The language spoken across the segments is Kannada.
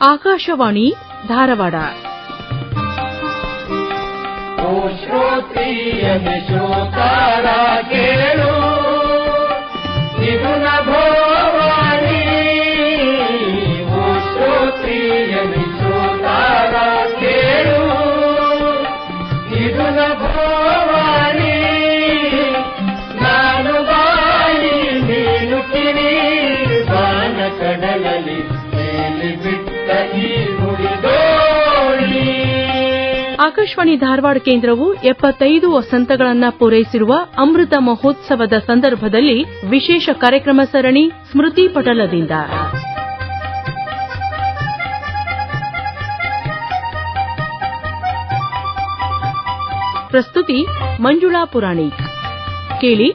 ಆಕಾಶವಾಣಿ ಧಾರವಾಡ. ಶ್ರೋತಾರ ಕೇಳು, ಇದು ನಭೋವಾಣಿ. ಶ್ರೋತಾರ ಕೇಳು, ಇದು ನಭೋವಾಣಿ. ನಾನು ಬಾಯಿ ನೀನು ಕಿರಿ, ಬಾನ ಕಡಲಲ್ಲಿ ಮೇಲೆ ಬಿಟ್ಟ ಈ ನುಡಿದೋಳಿ. ಆಕಾಶವಾಣಿ ಧಾರವಾಡ ಕೇಂದ್ರವು 75 ವಸಂತಗಳನ್ನು ಪೂರೈಸಿರುವ ಅಮೃತ ಮಹೋತ್ಸವದ ಸಂದರ್ಭದಲ್ಲಿ ವಿಶೇಷ ಕಾರ್ಯಕ್ರಮ ಸರಣಿ ಸ್ಮೃತಿ ಪಟಲದಿಂದ. ಪ್ರಸ್ತುತಿ ಮಂಜುಳಾ ಪುರಾಣಿಕ್. ಕೇಳಿ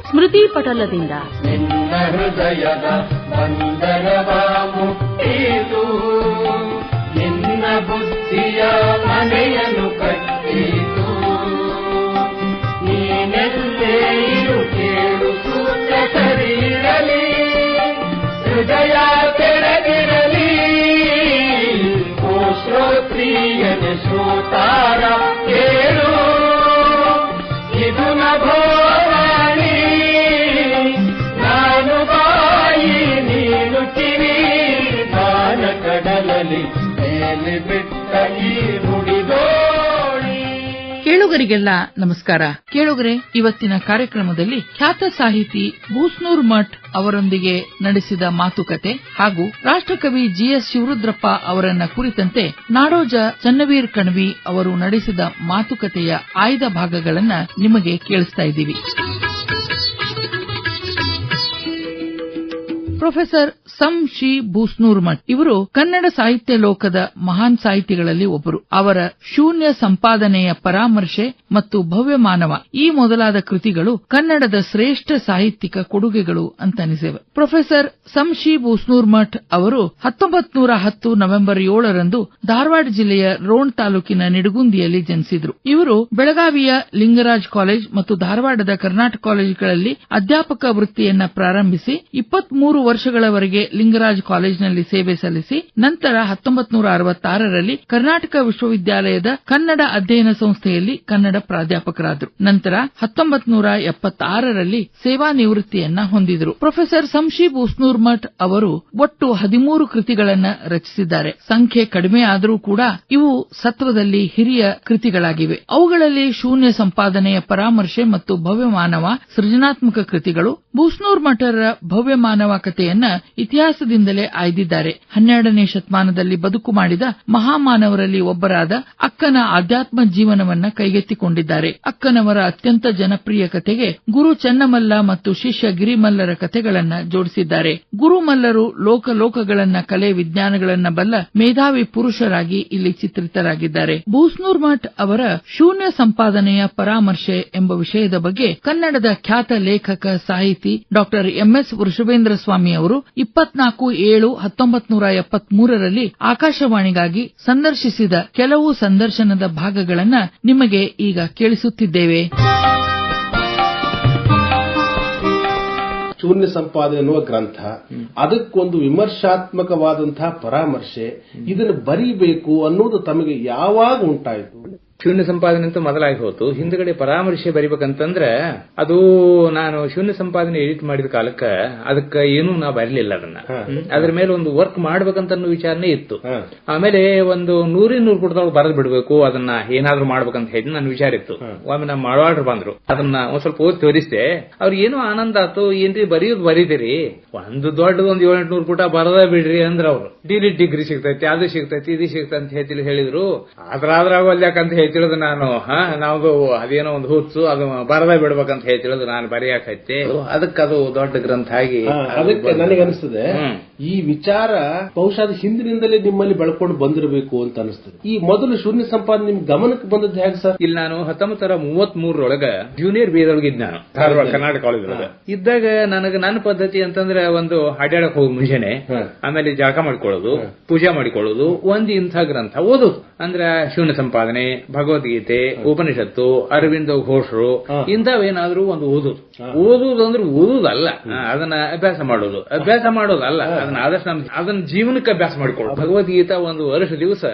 ಸ್ಮೃತಿ ಪಟಲದಿಂದ. ನಿನ್ನ ಹೃದಯದ ಬಂಧನವ ಮುಟ್ಟಿತು, ನಿನ್ನ ಬುದ್ಧಿಯ ಮನೆಯನ್ನು ಕಟ್ಟಿತು. ನೀನೆಲ್ಲೇ ಇರು ಕೇಳು, ಸೂತ್ರ ಸರಿರಲಿ, ಹೃದಯ ತೆರೆದಿರಲಿ. ಓ ಶ್ರೋತ್ರಿಯನ ಶ್ರೋತಾರ ಕೇಳು, ಇದು ನಭೋವಾಣಿ. ನಾನು ಬಾಯಿ ನೀನು ಕಿವಿ, ಬಾನ ಕಡಲಲ್ಲಿ ಮೇಲೆ ಬಿಟ್ಟ ಈ ನುಡಿದೋಳಿ. ಕೇಳುಗರಿಗೆಲ್ಲ ನಮಸ್ಕಾರ. ಕೇಳುಗರೆ, ಇವತ್ತಿನ ಕಾರ್ಯಕ್ರಮದಲ್ಲಿ ಖ್ಯಾತ ಸಾಹಿತಿ ಬೂಸ್ನೂರ್ ಮಠ್ ಅವರೊಂದಿಗೆ ನಡೆಸಿದ ಮಾತುಕತೆ ಹಾಗೂ ರಾಷ್ಟ್ರಕವಿ ಜಿಎಸ್ ಶಿವರುದ್ರಪ್ಪ ಅವರನ್ನ ಕುರಿತಂತೆ ನಾಡೋಜ ಚನ್ನವೀರ್ ಕಣವಿ ಅವರು ನಡೆಸಿದ ಮಾತುಕತೆಯ ಆಯ್ದ ಭಾಗಗಳನ್ನ ನಿಮಗೆ ಕೇಳಿಸ್ತಾ ಇದ್ದೀವಿ. ಪ್ರೊಫೆಸರ್ ಸಂ ಶಿ ಬೂಸ್ನೂರ್ ಮಠ್ ಇವರು ಕನ್ನಡ ಸಾಹಿತ್ಯ ಲೋಕದ ಮಹಾನ್ ಸಾಹಿತಿಗಳಲ್ಲಿ ಒಬ್ಬರು. ಅವರ ಶೂನ್ಯ ಸಂಪಾದನೆಯ ಪರಾಮರ್ಶೆ ಮತ್ತು ಭವ್ಯ ಮಾನವ ಈ ಮೊದಲಾದ ಕೃತಿಗಳು ಕನ್ನಡದ ಶ್ರೇಷ್ಠ ಸಾಹಿತ್ಯಿಕ ಕೊಡುಗೆಗಳು ಅಂತನಿಸಿವೆ. ಪ್ರೊಫೆಸರ್ ಸಂ ಶಿ ಬೂಸ್ನೂರ್ ಮಠ್ ಅವರು 1910 ನವೆಂಬರ್ 7ರಂದು ಧಾರವಾಡ ಜಿಲ್ಲೆಯ ರೋಣ ತಾಲೂಕಿನ ನಿಡಗುಂದಿಯಲ್ಲಿ ಜನಿಸಿದರು. ಇವರು ಬೆಳಗಾವಿಯ ಲಿಂಗರಾಜ್ ಕಾಲೇಜ್ ಮತ್ತು ಧಾರವಾಡದ ಕರ್ನಾಟಕ ಕಾಲೇಜುಗಳಲ್ಲಿ ಅಧ್ಯಾಪಕ ವೃತ್ತಿಯನ್ನ ಪ್ರಾರಂಭಿಸಿ 23 ವರ್ಷಗಳವರೆಗೆ ಲಿಂಗರಾಜ್ ಕಾಲೇಜಿನಲ್ಲಿ ಸೇವೆ ಸಲ್ಲಿಸಿ ನಂತರ 1966ರಲ್ಲಿ ಕರ್ನಾಟಕ ವಿಶ್ವವಿದ್ಯಾಲಯದ ಕನ್ನಡ ಅಧ್ಯಯನ ಸಂಸ್ಥೆಯಲ್ಲಿ ಕನ್ನಡ ಪ್ರಾಧ್ಯಾಪಕರಾದರು. ನಂತರ 1976ರಲ್ಲಿ ಸೇವಾ ನಿವೃತ್ತಿಯನ್ನ ಹೊಂದಿದರು. ಪ್ರೊಫೆಸರ್ ಸಂ ಶಿ ಬೂಸ್ನೂರ್ ಮಠ್ ಅವರು ಒಟ್ಟು 13 ಕೃತಿಗಳನ್ನು ರಚಿಸಿದ್ದಾರೆ. ಸಂಖ್ಯೆ ಕಡಿಮೆ ಆದರೂ ಕೂಡ ಇವು ಸತ್ವದಲ್ಲಿ ಹಿರಿಯ ಕೃತಿಗಳಾಗಿವೆ. ಅವುಗಳಲ್ಲಿ ಶೂನ್ಯ ಸಂಪಾದನೆಯ ಪರಾಮರ್ಶೆ ಮತ್ತು ಭವ್ಯ ಮಾನವ ಸೃಜನಾತ್ಮಕ ಕೃತಿಗಳು. ಬೂಸ್ನೂರ್ ಮಠರ ಭವ್ಯ ಮಾನವ ಕಥೆಯನ್ನ ಇತಿಹಾಸದಿಂದಲೇ ಆಯ್ದಿದ್ದಾರೆ. 12ನೇ ಶತಮಾನದಲ್ಲಿ ಬದುಕು ಮಾಡಿದ ಮಹಾಮಾನವರಲ್ಲಿ ಒಬ್ಬರಾದ ಅಕ್ಕನ ಆಧ್ಯಾತ್ಮ ಜೀವನವನ್ನ ಕೈಗೆತ್ತಿಕೊಂಡಿದ್ದಾರೆ. ಅಕ್ಕನವರ ಅತ್ಯಂತ ಜನಪ್ರಿಯ ಕಥೆಗೆ ಗುರು ಚೆನ್ನಮಲ್ಲ ಮತ್ತು ಶಿಷ್ಯ ಗಿರಿಮಲ್ಲರ ಕಥೆಗಳನ್ನ ಜೋಡಿಸಿದ್ದಾರೆ. ಗುರುಮಲ್ಲರು ಲೋಕಗಳನ್ನ ಕಲೆ ವಿಜ್ಞಾನಗಳನ್ನ ಬಲ್ಲ ಮೇಧಾವಿ ಪುರುಷರಾಗಿ ಇಲ್ಲಿ ಚಿತ್ರಿತರಾಗಿದ್ದಾರೆ. ಬೂಸ್ನೂರ್ ಮಠ್ ಅವರ ಶೂನ್ಯ ಸಂಪಾದನೆಯ ಪರಾಮರ್ಶೆ ಎಂಬ ವಿಷಯದ ಬಗ್ಗೆ ಕನ್ನಡದ ಖ್ಯಾತ ಲೇಖಕ ಸಾಹಿತಿ ಡಾಕ್ಟರ್ ಎಂಎಸ್ ವೃಷಭೇಂದ್ರ ಸ್ವಾಮಿ ಅವರು 24/7/1973ರಲ್ಲಿ ಆಕಾಶವಾಣಿಗಾಗಿ ಸಂದರ್ಶಿಸಿದ ಕೆಲವು ಸಂದರ್ಶನದ ಭಾಗಗಳನ್ನ ನಿಮಗೆ ಈಗ ಕೇಳಿಸುತ್ತಿದ್ದೇವೆ. ಶೂನ್ಯ ಸಂಪಾದನೆ ಎನ್ನುವ ಗ್ರಂಥ, ಅದಕ್ಕೊಂದು ವಿಮರ್ಶಾತ್ಮಕವಾದಂತಹ ಪರಾಮರ್ಶೆ, ಇದನ್ನು ಬರೀಬೇಕು ಅನ್ನೋದು ತಮಗೆ ಯಾವಾಗ ಉಂಟಾಯಿತು? ಶೂನ್ಯ ಸಂಪಾದನೆ ಅಂತ ಮೊದಲಾಗಿ ಹೋತು. ಹಿಂದ್ಗಡೆ ಪರಾಮರ್ಶೆ ಬರಿಬೇಕಂತಂದ್ರೆ ಅದು ನಾನು ಶೂನ್ಯ ಸಂಪಾದನೆ ಎಡಿಟ್ ಮಾಡಿದ ಕಾಲಕ್ಕೆ ಅದಕ್ಕೆ ಏನೂ ನಾ ಬರಲಿಲ್ಲ. ಅದನ್ನ ಅದ್ರ ಮೇಲೆ ಒಂದು ವರ್ಕ್ ಮಾಡ್ಬೇಕಂತ ವಿಚಾರನೆ ಇತ್ತು. ಆಮೇಲೆ ಒಂದು 100 ಪುಟದೊಳಗೆ ಬರೆದು ಬಿಡ್ಬೇಕು, ಅದನ್ನ ಏನಾದ್ರೂ ಮಾಡ್ಬೇಕಂತ ಹೇಳಿ ನನ್ನ ವಿಚಾರ ಇತ್ತು. ಒಮ್ಮೆ ನಮ್ಮ ಮಾಡವಾಡ್ರು ಬಂದ್ರು, ಅದನ್ನ ಒಂದ್ ಸ್ವಲ್ಪ ಓದಿ ತೋರಿಸಿದೆ. ಅವ್ರಿಗೆ ಏನೋ ಆನಂದ ಆಯ್ತು. ಏನ್ರಿ ಬರೆಯೋದು ಬರೀತೀರಿ, ಒಂದು ದೊಡ್ಡದು 700-800 ಪುಟ ಬರದ ಬಿಡ್ರಿ ಅಂದ್ರ ಅವ್ರು. ಡಿಗ್ರಿ ಸಿಗ್ತೈತಿ, ಅದು ಸಿಗ್ತೈತಿ, ಇದು ಸಿಗ್ತೈತಿ ಅಂತ ಹೇಳಿದ್ರು. ಅದ್ರಾದ್ರಾಗ ಅಲ್ಯಾಕಂತ ಹೇಳ್ತಿರೋದು ನಾನು, ನಾವು ಅದೇನೋ ಒಂದು ಹುಚ್ಚು, ಅದು ಬರದ ಬಿಡ್ಬೇಕಂತ ಹೇಳ್ತಿರೋದು ನಾನು ಬರೆಯಾಕೈತೆ. ಅದಕ್ಕದು ದೊಡ್ಡ ಗ್ರಂಥ ಆಗಿ ಅದಕ್ಕೆ ನನಗನ್ನಿಸ್ತದೆ ಈ ವಿಚಾರ ಬಹುಶಃ ಹಿಂದಿನಿಂದಲೇ ನಿಮ್ಮಲ್ಲಿ ಬೆಳ್ಕೊಂಡು ಬಂದಿರಬೇಕು ಅಂತ ಅನಿಸ್ತದೆ. ಈ ಮೊದಲು ಶೂನ್ಯ ಸಂಪಾದನೆ ನಿಮ್ ಗಮನಕ್ಕೆ ಬಂದದ್ದು ಹೇಗೆ ಸರ್? ಇಲ್ಲಿ ನಾನು 1933 ಜೂನಿಯರ್ ಬಿಎದೊಳಗೆ ಇದ್ದ, ನಾನು ಧಾರವಾಡ ಕರ್ನಾಟಕ ಕಾಲೇಜ್ ಇದ್ದಾಗ ನನಗೆ ನನ್ನ ಪದ್ಧತಿ ಅಂತಂದ್ರೆ ಒಂದು ಅಡ್ಯಾಡಕ್ ಹೋಗಿ ಮುಂಜಾನೆ, ಆಮೇಲೆ ಜಳಕ ಮಾಡ್ಕೊಳ್ಳೋದು, ಪೂಜಾ ಮಾಡಿಕೊಳ್ಳೋದು, ಒಂದು ಇಂಥ ಗ್ರಂಥ ಓದೋದು. ಅಂದ್ರೆ ಶೂನ್ಯ ಸಂಪಾದನೆ, ಭಗವದ್ಗೀತೆ, ಉಪನಿಷತ್ತು, ಅರವಿಂದ ಘೋಷರು ಇಂಥವೇನಾದ್ರೂ ಒಂದು ಓದುವುದು ಅಂದ್ರೆ ಓದುವುದಲ್ಲ, ಅದನ್ನ ಅಭ್ಯಾಸ ಮಾಡೋದಲ್ಲ, ಅದನ್ನ ಆದಷ್ಟು ಅದನ್ನ ಜೀವನಕ್ಕೆ ಅಭ್ಯಾಸ ಮಾಡಿಕೊಳ್ಳೋದು. ಭಗವದ್ಗೀತಾ ಒಂದು ವರ್ಷ ದಿವಸ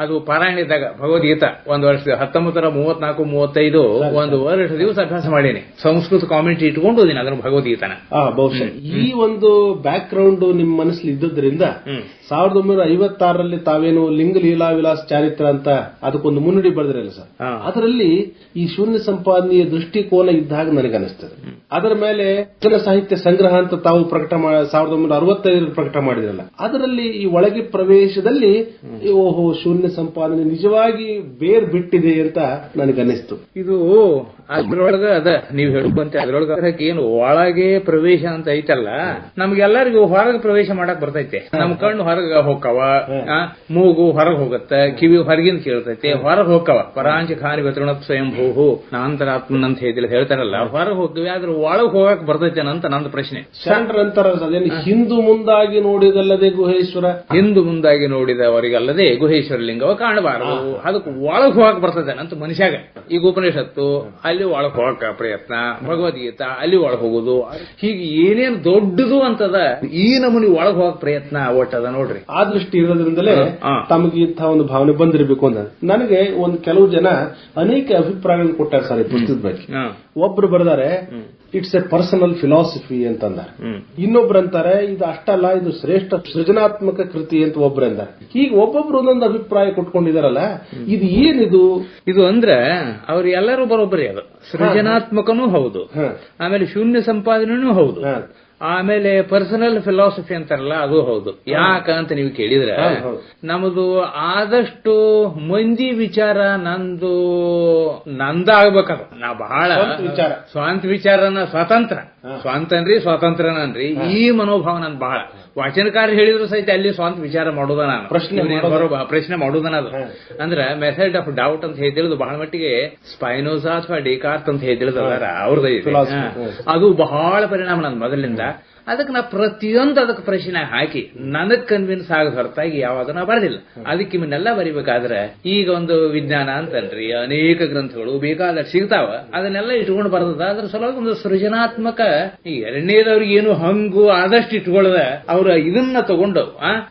ಅದು ಪಾರಾಯಣ ಇದ್ದಾಗ ಭಗವದ್ಗೀತಾ ಒಂದು ವರ್ಷ 1934-35 ಒಂದು ವರ್ಷ ದಿವಸ ಅಭ್ಯಾಸ ಮಾಡೀನಿ. ಸಂಸ್ಕೃತ ಕಾಮಿನಿಟಿ ಇಟ್ಕೊಂಡು ಓದಿನಿ ಅದನ್ನ ಭಗವದ್ಗೀತಾನ. ಬಹುಶಃ ಈ ಒಂದು ಬ್ಯಾಕ್ ಗ್ರೌಂಡ್ ನಿಮ್ ಮನಸ್ಸಲ್ಲಿ ಇದ್ದದ್ರಿಂದ 1956ರಲ್ಲಿ ತಾವೇನು ಲಿಂಗ ಲೀಲಾ ವಿಲಾಸ ಚಾರಿತ್ರ ಅಂತ ಅದಕ್ಕೊಂದು ಮುನ್ನುಡಿ ಬರೆದ್ರಲ್ಲ ಸರ್, ಅದರಲ್ಲಿ ಈ ಶೂನ್ಯ ಸಂಪಾದನೆಯ ದೃಷ್ಟಿಕೋನ ಇದ್ದಾಗ ನನಗನ್ನಿಸ್ತದೆ. ಅದರ ಮೇಲೆ ಜನ ಸಾಹಿತ್ಯ ಸಂಗ್ರಹ ಅಂತ ತಾವು 1965 ಪ್ರಕಟ ಮಾಡಿದ್ರಲ್ಲ, ಅದರಲ್ಲಿ ಈ ಒಳಗೆ ಪ್ರವೇಶದಲ್ಲಿ ಓಹೋ ಶೂನ್ಯ ಸಂಪಾದನೆ ನಿಜವಾಗಿ ಬೇರ್ ಬಿಟ್ಟಿದೆ ಅಂತ ನನಗನ್ನಿಸ್ತು. ಇದು ಅದ್ರೊಳಗ ಅದ ನೀವು ಹೇಳ್ಕೊಂತೆ ಅದ್ರೊಳಗ ಏನು ಒಳಗೆ ಪ್ರವೇಶ ಅಂತ ಐತಲ್ಲ, ನಮ್ಗೆಲ್ಲರಿಗೂ ಹೊರಗೆ ಪ್ರವೇಶ ಮಾಡಕ್ ಬರ್ತೈತೆ. ನಮ್ ಕಣ್ಣು ಹೊರಗೆ ಹೋಗವ, ಮೂಗು ಹೊರಗೆ ಹೋಗತ್ತ, ಕಿವಿ ಹೊರಗಿಂದ ಕೇಳ್ತೈತೆ, ಹೊರಗೆ ಹೋಗವ. ಪರಾಂಚ ಖಾನಿ ವ್ಯತೃಣ ಸ್ವಯಂಭೂ ನಾಂತರಾತ್ಮನ್ ಅಂತ ಹೇಳ್ತಾರಲ್ಲ, ಹೊರಗೆ ಹೋಗ್ತೀವಿ, ಆದ್ರೆ ಒಳಗೆ ಹೋಗಕ್ ಬರ್ತೈತೆ ಅಂತ ನಂದು ಪ್ರಶ್ನೆ. ಶರಣರಂತರ ಹಿಂದೂ ಮುಂದಾಗಿ ನೋಡಿದಲ್ಲದೆ ಗುಹೇಶ್ವರ, ಹಿಂದೂ ಮುಂದಾಗಿ ನೋಡಿದವರಿಗಲ್ಲದೆ ಗುಹೇಶ್ವರ ಲಿಂಗವ ಕಾಣಬಾರದು, ಅದಕ್ಕೆ ಒಳಗೆ ಹೋಗಕ್ ಬರ್ತೈತೆ ಅಂತ ಮನುಷ್ಯಾಗ. ಈಗ ಉಪನಿಷತ್ತು ಅಲ್ಲಿ ಒಳಗೆ ಹೋಗಕ ಪ್ರಯತ್ನ, ಭಗವದ್ಗೀತಾ ಅಲ್ಲಿ ಒಳಗೆ ಹೋಗುದು, ಹೀಗೆ ಏನೇನು ದೊಡ್ಡದು ಅಂತದ ಈ ನಮೂನಿ ಒಳಗೆ ಹೋಗಕ್ ಪ್ರಯತ್ನ ಒಟ್ಟದ ನೋಡ್ರಿ. ಆ ದೃಷ್ಟಿ ಇರೋದ್ರಿಂದಲೇ ತಮಗೆ ಇಂಥ ಒಂದು ಭಾವನೆ ಬಂದಿರಬೇಕು ಅಂತ ನನಗೆ ಒಂದು ಕೆಲವು ಜನ ಅನೇಕ ಅಭಿಪ್ರಾಯಗಳನ್ನು ಕೊಟ್ಟಾರೆ ಸರ್ ಈ ಪುಸ್ತಕದ ಬಗ್ಗೆ. ಒಬ್ರು ಬರೆದಾರೆ ಇಟ್ಸ್ ಎ ಪರ್ಸನಲ್ ಫಿಲಾಸಫಿ ಅಂತಂದಾರೆ, ಇನ್ನೊಬ್ರು ಅಂತಾರೆ ಇದು ಅಷ್ಟಲ್ಲ ಇದು ಶ್ರೇಷ್ಠ ಸೃಜನಾತ್ಮಕ ಕೃತಿ ಅಂತ ಒಬ್ರು ಅಂದಾರೆ. ಹೀಗೆ ಒಬ್ಬೊಬ್ರು ಒಂದೊಂದು ಅಭಿಪ್ರಾಯ ಕೊಟ್ಕೊಂಡಿದಾರಲ್ಲ, ಇದು ಏನಿದು? ಇದು ಅಂದ್ರೆ ಅವ್ರು ಎಲ್ಲರೂ ಬರೋಬ್ಬರಿ, ಅದು ಸೃಜನಾತ್ಮಕನೂ ಹೌದು, ಆಮೇಲೆ ಶೂನ್ಯ ಸಂಪಾದನೆನೂ ಹೌದು, ಆಮೇಲೆ ಪರ್ಸನಲ್ ಫಿಲಾಸಫಿ ಅಂತಾರಲ್ಲ ಅದು ಹೌದು. ಯಾಕಂತ ನೀವು ಕೇಳಿದ್ರೆ ನಮ್ದು ಆದಷ್ಟು ಮಂದಿ ವಿಚಾರ ನಂದಾಗ್ಬೇಕದು. ನಾ ಬಹಳ ಸ್ವಂತ ವಿಚಾರನ ಸ್ವಾತಂತ್ರ್ಯನನ್ರಿ ಈ ಮನೋಭಾವ ನನ್ ಬಹಳ. ವಾಚನಕಾರ ಹೇಳಿದ್ರು ಸಹಿತ ಅಲ್ಲಿ ಸ್ವಂತ ವಿಚಾರ ಮಾಡೋದ ನಾನು ಪ್ರಶ್ನೆ ಮಾಡೋದನ ಅದು. ಅಂದ್ರೆ ಮೆಥಡ್ ಆಫ್ ಡೌಟ್ ಅಂತ ಹೇಳಿದ್ರು ಬಹಳ ಮಟ್ಟಿಗೆ ಸ್ಪೈನೋಸಾ ಅಥವಾ ಡಿಕಾರ್ತ್ ಅಂತ ಹೇಳಿದ್ರು ಅವ್ರದ್ದು ಅದು ಬಹಳ ಪರಿಣಾಮ ನನ್ ಮೊದಲಿಂದ. ಅದಕ್ಕೆ ನಾ ಪ್ರತಿಯೊಂದು ಅದಕ್ಕೆ ಪ್ರಶ್ನೆ ಹಾಕಿ ನನಗ್ ಕನ್ವಿನ್ಸ್ ಆಗ ಹೊರತಾಗಿ ಯಾವಾಗ ನಾ ಬರೆದಿಲ್ಲ. ಅದಕ್ಕೆ ಇವನ್ನೆಲ್ಲ ಬರಿಬೇಕಾದ್ರೆ ಈಗ ಒಂದು ವಿಜ್ಞಾನ ಅಂತನ್ರಿ ಅನೇಕ ಗ್ರಂಥಗಳು ಬೇಕಾದಷ್ಟು ಸಿಗ್ತಾವ, ಅದನ್ನೆಲ್ಲ ಇಟ್ಕೊಂಡು ಬರ್ತದ. ಅದ್ರ ಸಲುವಾಗಿ ಒಂದು ಸೃಜನಾತ್ಮಕ ಈ ಎರಡನೇದವ್ರಿಗೆ ಏನು ಹಂಗು ಆದಷ್ಟು ಇಟ್ಕೊಳ್ಳದ ಅವ್ರ ಇದನ್ನ ತಗೊಂಡು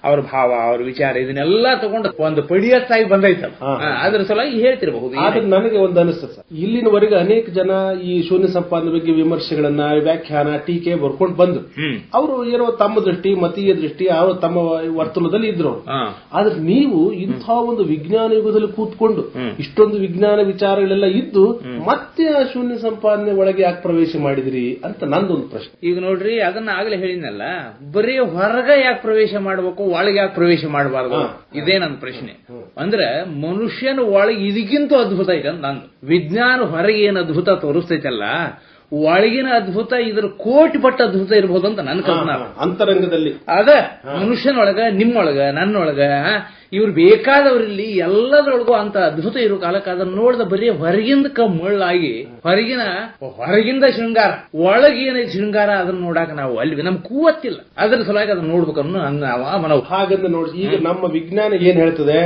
ಅವ್ರ ಭಾವ ಅವ್ರ ವಿಚಾರ ಇದನ್ನೆಲ್ಲ ತಗೊಂಡು ಒಂದು ಪಡಿಯತ್ತಾಗಿ ಬಂದೈತ. ಅದ್ರ ಸಲುವಾಗಿ ಹೇಳ್ತಿರಬಹುದು. ಆದ್ರೆ ನನಗೆ ಒಂದು ಅನಿಸ್ತದೆ ಸರ್, ಇಲ್ಲಿನವರೆಗೆ ಅನೇಕ ಜನ ಈ ಶೂನ್ಯ ಸಂಪಾದನೆ ಬಗ್ಗೆ ವಿಮರ್ಶೆಗಳನ್ನ ವ್ಯಾಖ್ಯಾನ ಟೀಕೆ ಬರ್ಕೊಂಡು ಬಂದ್ರು. ಅವರು ಏನೋ ತಮ್ಮ ದೃಷ್ಟಿ ಮತೀಯ ದೃಷ್ಟಿ ಅವರು ತಮ್ಮ ವರ್ತನದಲ್ಲಿ ಇದ್ರು. ಆದ್ರೆ ನೀವು ಇಂಥ ಒಂದು ವಿಜ್ಞಾನ ಯುಗದಲ್ಲಿ ಕೂತ್ಕೊಂಡು ಇಷ್ಟೊಂದು ವಿಜ್ಞಾನ ವಿಚಾರಗಳೆಲ್ಲ ಇದ್ದು ಮತ್ತೆ ಆ ಶೂನ್ಯ ಸಂಪಾದನೆ ಒಳಗೆ ಯಾಕೆ ಪ್ರವೇಶ ಮಾಡಿದ್ರಿ ಅಂತ ನಂದೊಂದು ಪ್ರಶ್ನೆ. ಈಗ ನೋಡ್ರಿ, ಅದನ್ನ ಆಗ್ಲೇ ಹೇಳಿದ್ನಲ್ಲ, ಬರೀ ಹೊರಗೆ ಯಾಕೆ ಪ್ರವೇಶ ಮಾಡಬೇಕು, ಒಳಗೆ ಯಾಕೆ ಪ್ರವೇಶ ಮಾಡಬಾರ್ದು, ಇದೇ ನನ್ನ ಪ್ರಶ್ನೆ. ಅಂದ್ರೆ ಮನುಷ್ಯನ ಒಳಗೆ ಇದಕ್ಕಿಂತ ಅದ್ಭುತ ಇದೆ ಅಂತ ನಂದು. ವಿಜ್ಞಾನ ಹೊರಗೆ ಏನು ಅದ್ಭುತ ತೋರಿಸ್ತೈತಲ್ಲ, ಒಳಗಿನ ಅದ್ಭುತ ಇದ್ರ ಕೋಟಿ ಪಟ್ಟ ಅದ್ಭುತ ಇರಬಹುದು ಅಂತ ನನ್ನ ಕಲ್ಪನಾ. ಅಂತರಂಗದಲ್ಲಿ ಅದ ಮನುಷ್ಯನೊಳಗ ನಿಮ್ಮೊಳಗ ನನ್ನೊಳಗ ಇವ್ರು ಬೇಕಾದವರಲ್ಲಿ ಎಲ್ಲದರೊಳಗೂ ಅಂತ ಅದ್ಭುತ ಇರೋ ಕಾಲಕ್ಕೆ ಅದನ್ನ ನೋಡಿದ ಬರೀ ಹೊರಗಿಂದ ಮುಳ್ಳಾಗಿ ಹೊರಗಿಂದ ಶೃಂಗಾರ, ಒಳಗೇನೈತೆ ಶೃಂಗಾರ ಅದನ್ನ ನೋಡಾಕ ನಾವು ಅಲ್ಲಿ ನಮ್ ಕೂವತ್ತಿಲ್ಲ. ಅದ್ರ ಸಲುವಾಗಿ ಅದನ್ನ ನೋಡ್ಬೇಕನ್ನೋ ಹಾಗಂದ್ರೆ ನೋಡಿ. ಈಗ ನಮ್ಮ ವಿಜ್ಞಾನ ಏನ್ ಹೇಳ್ತದೆ,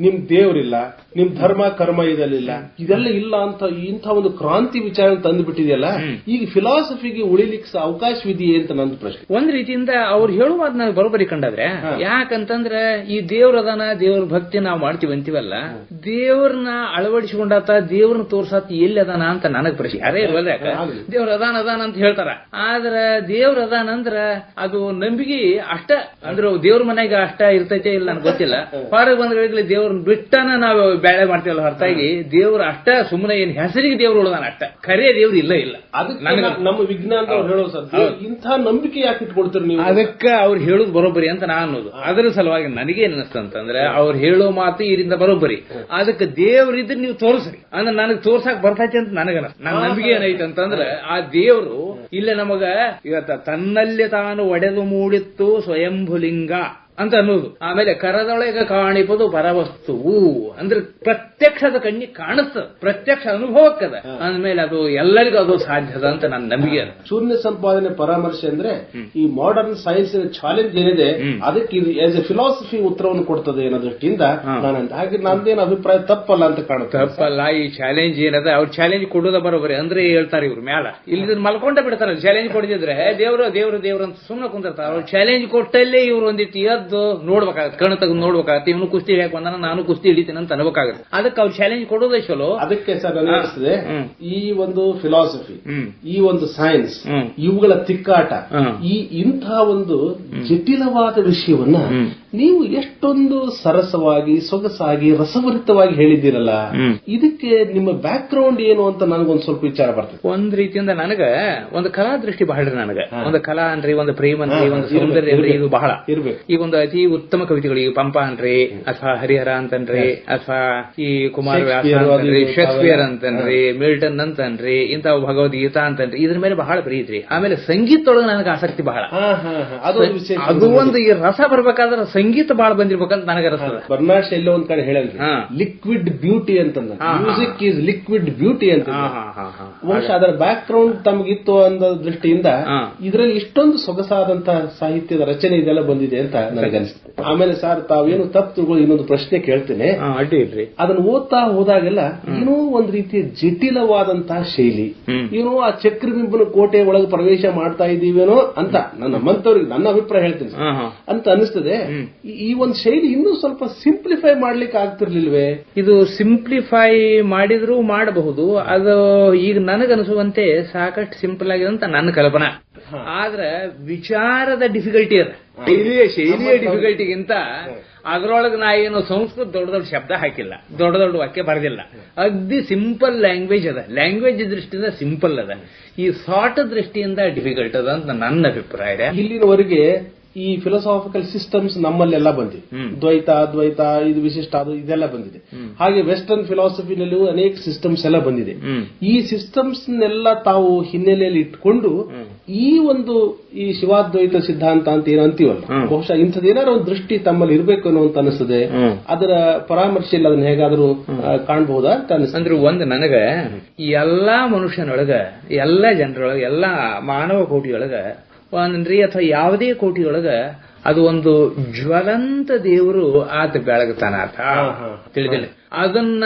ನಿಮ್ ದೇವರಿಲ್ಲ, ನಿಮ್ ಧರ್ಮ ಕರ್ಮ ಇದೆಲ್ಲ ಇಲ್ಲ ಅಂತ ಇಂಥ ಒಂದು ಕ್ರಾಂತಿ ವಿಚಾರ ತಂದುಬಿಟ್ಟಿದೆಯಲ್ಲ, ಈಗ ಫಿಲಾಸಫಿಗೆ ಉಳಿಲಿಕ್ಕೆ ಅವಕಾಶವಿದೆಯೇ ಅಂತ ನಂದು ಪ್ರಶ್ನೆ. ಒಂದ್ ರೀತಿಯಿಂದ ಅವ್ರು ಹೇಳುವ ನಾವು ಬರೋಬ್ಬರಿ ಕಂಡಾದ್ರೆ, ಯಾಕಂತಂದ್ರೆ ಈ ದೇವ್ರದಾನ ದೇವ್ರ ಭಕ್ತಿ ನಾವು ಮಾಡ್ತೀವಿ ಅಂತೀವಲ್ಲ, ದೇವ್ರನ್ನ ಅಳವಡಿಸಿಕೊಂಡಾತ ದೇವ್ರನ್ನ ತೋರ್ಸಾತ ಎಲ್ಲಿ ಅದಾನ ಅಂತ ನನಗ್ ಪ್ರಶ್ನೆ. ಯಾರೇ ಇಲ್ವಲ್ಲ, ದೇವ್ರ ಅದಾನ ಅಂತ ಹೇಳ್ತಾರ. ಆದ್ರ ದೇವ್ರ ಅದಾನ ಅಂದ್ರ ಅದು ನಂಬಿಕೆ ಅಷ್ಟ, ಅಂದ್ರೆ ದೇವ್ರ ಮನೆಗೆ ಅಷ್ಟ ಇರ್ತೈತೆ ಇಲ್ಲ ನನ್ಗೆ ಗೊತ್ತಿಲ್ಲ. ಹೊರಗೆ ಬಂದ್ರೆ ದೇವ್ರನ್ನ ಬಿಟ್ಟನ ನಾವು ಬೇಳೆ ಮಾಡ್ತೀವಲ್ಲ, ಹೊರತಾಗಿ ದೇವ್ರ ಅಷ್ಟ ಸುಮ್ಮನೆ ಏನ್ ಹೆಸರಿಗೆ ದೇವ್ರು ಉಳ್ದಾನ ಅಷ್ಟ, ಖರೇ ದೇವ್ರು ಇಲ್ಲ. ನಮ್ಮ ವಿಜ್ಞಾನ ಹೇಳೋ ಇಂಥ ನಂಬಿಕೆ ಯಾಕೆ ಇಟ್ಕೊಡ್ತೀರಿ ನೀವು? ಅದಕ್ಕೆ ಅವ್ರು ಹೇಳುದು ಬರೋಬ್ಬರಿ ಅಂತ ನಾನು ಅನ್ನೋದು. ಅದರ ಸಲುವಾಗಿ ನನಗೇನ್ ಅನಿಸ್ತಂತಂದ್ರೆ, ಅವ್ರು ಹೇಳೋ ಮಾತು ಇದರಿಂದ ಬರೋಬ್ಬರಿ, ಅದಕ್ಕೆ ದೇವ್ರಿದ್ರೆ ನೀವು ತೋರಿಸ್ರಿ ಅಂದ್ರೆ ನನಗೆ ತೋರ್ಸಾಕ್ ಬರ್ತೈತಿ ಅಂತ ನನಗನ. ನನ್ನ ನಂಬಿಕೆ ಏನೈತೆ ಅಂತಂದ್ರೆ, ಆ ದೇವ್ರು ಇಲ್ಲೇ ನಮಗ ಇವತ್ತ ತನ್ನಲ್ಲಿ ತಾನು ಒಡೆದು ಮೂಡಿತ್ತು ಸ್ವಯಂಭುಲಿಂಗ ಅಂತ ಅನ್ನೋದು. ಆಮೇಲೆ ಕರದೊಳಗೆ ಕಾಣಿಪದು ಪರವಸ್ತುವು ಅಂದ್ರೆ ಪ್ರತ್ಯಕ್ಷದ ಕಣ್ಣಿಗೆ ಕಾಣಿಸ್ತದ, ಪ್ರತ್ಯಕ್ಷ ಅನುಭವಕ್ಕದ ಅಂದ್ಮೇಲೆ ಅದು ಎಲ್ಲರಿಗೂ ಅದು ಸಾಧ್ಯದ ಅಂತ ನನ್ನ ನಂಬಿಕೆ. ಶೂನ್ಯ ಸಂಪಾದನೆ ಪರಾಮರ್ಶೆ ಅಂದ್ರೆ ಈ ಮಾಡರ್ನ್ ಸೈನ್ಸ್ ಚಾಲೆಂಜ್ ಏನಿದೆ ಅದಕ್ಕೆ ಇದು ಆಸ್ ಎ ಫಿಲಾಸಫಿ ಉತ್ತರವನ್ನು ಕೊಡ್ತದೆ ಅನ್ನೋ ದೃಷ್ಟಿಯಿಂದ ಹಾಗೆ ನಂದೇನು ಅಭಿಪ್ರಾಯ ತಪ್ಪಲ್ಲ ಅಂತ ಕಾಣುತ್ತೆ. ತಪ್ಪಲ್ಲ. ಈ ಚಾಲೆಂಜ್ ಏನದ ಅವ್ರು ಚಾಲೆಂಜ್ ಕೊಡೋದ ಬರೋಬರಿ ಅಂದ್ರೆ ಹೇಳ್ತಾರೆ ಇವ್ರು ಮ್ಯಾಲ ಇಲ್ಲಿ ಮಲ್ಕೊಂಡ ಬಿಡ್ತಾರ. ಚಾಲೆಂಜ್ ಕೊಡಿದ್ರೆ ದೇವ್ರು ದೇವ್ರು ದೇವ್ರು ಅಂತ ಸುಮ್ಮನೆ ಕುಂದಿರ್ತಾರ. ಅವ್ರು ಚಾಲೆಂಜ್ ಕೊಟ್ಟಲ್ಲೇ ಇವ್ರು ಒಂದಿಟ್ಟು ಎದ್ದು ನೋಡ್ಬೇಕಾಗತ್ತೆ, ಕಣ್ಣು ತೆಗೆದು ನೋಡ್ಬೇಕಾಗತ್ತೆ. ಇವನು ಕುಸ್ತಿ ಹಿಡಿಯಕ್ ಬಂದ ನಾನು ಕುಸ್ತಿ ಹಿಡಿತೀನಿ ಅಂತ ಅನ್ಬೇಕಾಗತ್ತೆ. ಅದಕ್ಕೆ ಅವ್ರು ಚಾಲೆಂಜ್ ಕೊಡೋದೇ ಚಲೋ. ಅದಕ್ಕೆ ಸರ್ ಅನಿಸ್ತದೆ ಈ ಒಂದು ಫಿಲಾಸಫಿ, ಈ ಒಂದು ಸೈನ್ಸ್, ಇವುಗಳ ತಿಕ್ಕಾಟ, ಈ ಇಂತಹ ಒಂದು ಜಟಿಲವಾದ ವಿಷಯವನ್ನ ನೀವು ಎಷ್ಟೊಂದು ಸರಸವಾಗಿ ಸೊಗಸಾಗಿ ರಸಭರಿತವಾಗಿ ಹೇಳಿದ್ದೀರಲ್ಲ, ಇದಕ್ಕೆ ನಿಮ್ಮ ಬ್ಯಾಕ್ ಗ್ರೌಂಡ್ ಏನು ಅಂತ ನನಗೊಂದು ಸ್ವಲ್ಪ ವಿಚಾರ ಬರ್ತದೆ. ಒಂದ್ ರೀತಿಯಿಂದ ನನಗ ಒಂದು ಕಲಾ ದೃಷ್ಟಿ ಬಹಳ. ನನಗ ಒಂದು ಕಲಾ ಅನ್ರಿ, ಒಂದು ಪ್ರೇಮ ಅನ್ರಿ, ಒಂದು ಸೌಂದರ್ಯ ಅನ್ರಿ, ಇದು ಬಹಳ ಇರ್ಬೇಕು. ಈಗ ಒಂದು ಅತಿ ಉತ್ತಮ ಕವಿತೆಗಳು, ಈಗ ಪಂಪ ಅನ್ರಿ, ಅಥವಾ ಹರಿಹರ ಅಂತನ್ರಿ, ಅಥವಾ ಈ ಕುಮಾರವ್ಯಾಸ ಅಂತನ್ರಿ, ಶೇಕ್ಸ್ಪಿಯರ್ ಅಂತನ್ರಿ, ಮಿಲ್ಟನ್ ಅಂತನ್ರಿ, ಇಂಥ ಭಗವದ್ಗೀತಾ ಅಂತನ್ರಿ, ಇದ್ರ ಮೇಲೆ ಬಹಳ ಪ್ರೀತಿ. ಆಮೇಲೆ ಸಂಗೀತದೊಳಗೆ ನನಗೆ ಆಸಕ್ತಿ ಬಹಳ. ಅದು ಒಂದು ಈ ರಸ ಬರ್ಬೇಕಾದ್ರೆ ಸಂಗೀತ ಬಹಳ ಬಂದಿರ್ಬೇಕಂತ ನನಗೆ ಅನಿಸ್ತದೆ. ಬರ್ನಾಡ್ ಎಲ್ಲೋ ಒಂದ್ ಕಡೆ ಹೇಳಲ್ರಿ, ಲಿಕ್ವಿಡ್ ಬ್ಯೂಟಿ ಅಂತಂದ, ಮ್ಯೂಸಿಕ್ ಈಸ್ ಲಿಕ್ವಿಡ್ ಬ್ಯೂಟಿ ಅಂತ. ಬಹುಶಃ ಅದರ ಬ್ಯಾಕ್ ಗ್ರೌಂಡ್ ತಮಗಿತ್ತು ಅನ್ನೋ ದೃಷ್ಟಿಯಿಂದ ಇದರಲ್ಲಿ ಇಷ್ಟೊಂದು ಸೊಗಸಾದಂತಹ ಸಾಹಿತ್ಯದ ರಚನೆ ಇದೆಲ್ಲ ಬಂದಿದೆ ಅಂತ ನನಗನ್ಸುತ್ತೆ. ಆಮೇಲೆ ಸರ್ ತಾವೇನು ತಪ್ಪುಗಳು ಇನ್ನೊಂದು ಪ್ರಶ್ನೆ ಕೇಳ್ತೇನೆ. ಅಡ್ಡಿ ಇಲ್ರಿ. ಅದನ್ನು ಓದ್ತಾ ಹೋದಾಗೆಲ್ಲ ಏನೋ ಒಂದ್ ರೀತಿಯ ಜಟಿಲವಾದಂತಹ ಶೈಲಿ, ಏನೋ ಆ ಚಕ್ರಬಿಂಬನ ಕೋಟೆ ಒಳಗೆ ಪ್ರವೇಶ ಮಾಡ್ತಾ ಇದ್ದೀವೇನೋ ಅಂತ ನಮ್ಮಂತವ್ರಿಗೆ, ನನ್ನ ಅಭಿಪ್ರಾಯ ಹೇಳ್ತೀನಿ ಅಂತ ಅನಿಸ್ತದೆ. ಈ ಒಂದು ಶೈಲಿ ಇನ್ನೂ ಸ್ವಲ್ಪ ಸಿಂಪ್ಲಿಫೈ ಮಾಡ್ಲಿಕ್ಕೆ ಆಗ್ತಿರ್ಲಿಲ್ವೇ? ಇದು ಸಿಂಪ್ಲಿಫೈ ಮಾಡಿದ್ರೂ ಮಾಡಬಹುದು. ಅದು ಈಗ ನನಗನಿಸುವಂತೆ ಸಾಕಷ್ಟು ಸಿಂಪಲ್ ಆಗಿದೆ ಅಂತ ನನ್ನ ಕಲ್ಪನಾ. ಆದ್ರೆ ವಿಚಾರದ ಡಿಫಿಕಲ್ಟಿ ಅದ, ಶೈಲಿಯ ಡಿಫಿಕಲ್ಟಿಗಿಂತ ಅದರೊಳಗೆ ನಾ ಏನು ಸಂಸ್ಕೃತ ದೊಡ್ಡ ದೊಡ್ಡ ಶಬ್ದ ಹಾಕಿಲ್ಲ, ದೊಡ್ಡ ದೊಡ್ಡ ವಾಕ್ಯ ಬರೆದಿಲ್ಲ. ಅಗ್ದಿ ಸಿಂಪಲ್ ಲ್ಯಾಂಗ್ವೇಜ್ ಅದ. ಲ್ಯಾಂಗ್ವೇಜ್ ದೃಷ್ಟಿಯಿಂದ ಸಿಂಪಲ್ ಅದ, ಈ ಸಾರ್ಟ್ ದೃಷ್ಟಿಯಿಂದ ಡಿಫಿಕಲ್ಟ್ ಅದ ಅಂತ ನನ್ನ ಅಭಿಪ್ರಾಯ. ಇಲ್ಲಿನವರೆಗೆ ಈ ಫಿಲಾಸಾಫಿಕಲ್ ಸಿಸ್ಟಮ್ಸ್ ನಮ್ಮಲ್ಲೆಲ್ಲ ಬಂದಿದೆ. ದ್ವೈತ, ಅದ್ವೈತ, ಇದು ವಿಶಿಷ್ಟ, ಅದು ಇದೆಲ್ಲ ಬಂದಿದೆ. ಹಾಗೆ ವೆಸ್ಟರ್ನ್ ಫಿಲಾಸಫಿನಲ್ಲೂ ಅನೇಕ ಸಿಸ್ಟಮ್ಸ್ ಎಲ್ಲ ಬಂದಿದೆ. ಈ ಸಿಸ್ಟಮ್ಸ್ ನೆಲ್ಲ ತಾವು ಹಿನ್ನೆಲೆಯಲ್ಲಿ ಇಟ್ಕೊಂಡು ಈ ಒಂದು ಈ ಶಿವಾದ್ವೈತ ಸಿದ್ಧಾಂತ ಅಂತ ಏನು ಅಂತೀವಲ್ಲ, ಬಹುಶಃ ಇಂಥದ್ದೇನಾದ್ರು ಒಂದು ದೃಷ್ಟಿ ತಮ್ಮಲ್ಲಿ ಇರಬೇಕು ಅನ್ನೋ ಅಂತ ಅನಿಸ್ತದೆ. ಅದರ ಪರಾಮರ್ಶೆಯಲ್ಲಿ ಅದನ್ನ ಹೇಗಾದ್ರೂ ಕಾಣಬಹುದಾ ಅಂತ ಅನಿಸ್ತದೆ. ಅಂದ್ರೆ ಒಂದು ನನಗ ಎಲ್ಲಾ ಮನುಷ್ಯನೊಳಗ, ಎಲ್ಲಾ ಜನರೊಳಗ, ಎಲ್ಲಾ ಮಾನವ ಕೋಟಿಯೊಳಗ ಒಂದ್ರಿ ಅಥವಾ ಯಾವುದೇ ಕೋಟಿಯೊಳಗ ಅದು ಒಂದು ಜ್ವಲಂತ ದೇವರು ಆತ ಬೆಳಗ್ತಾನ ಆತ ತಿಳಿದಿಲ್ಲ. ಅದನ್ನ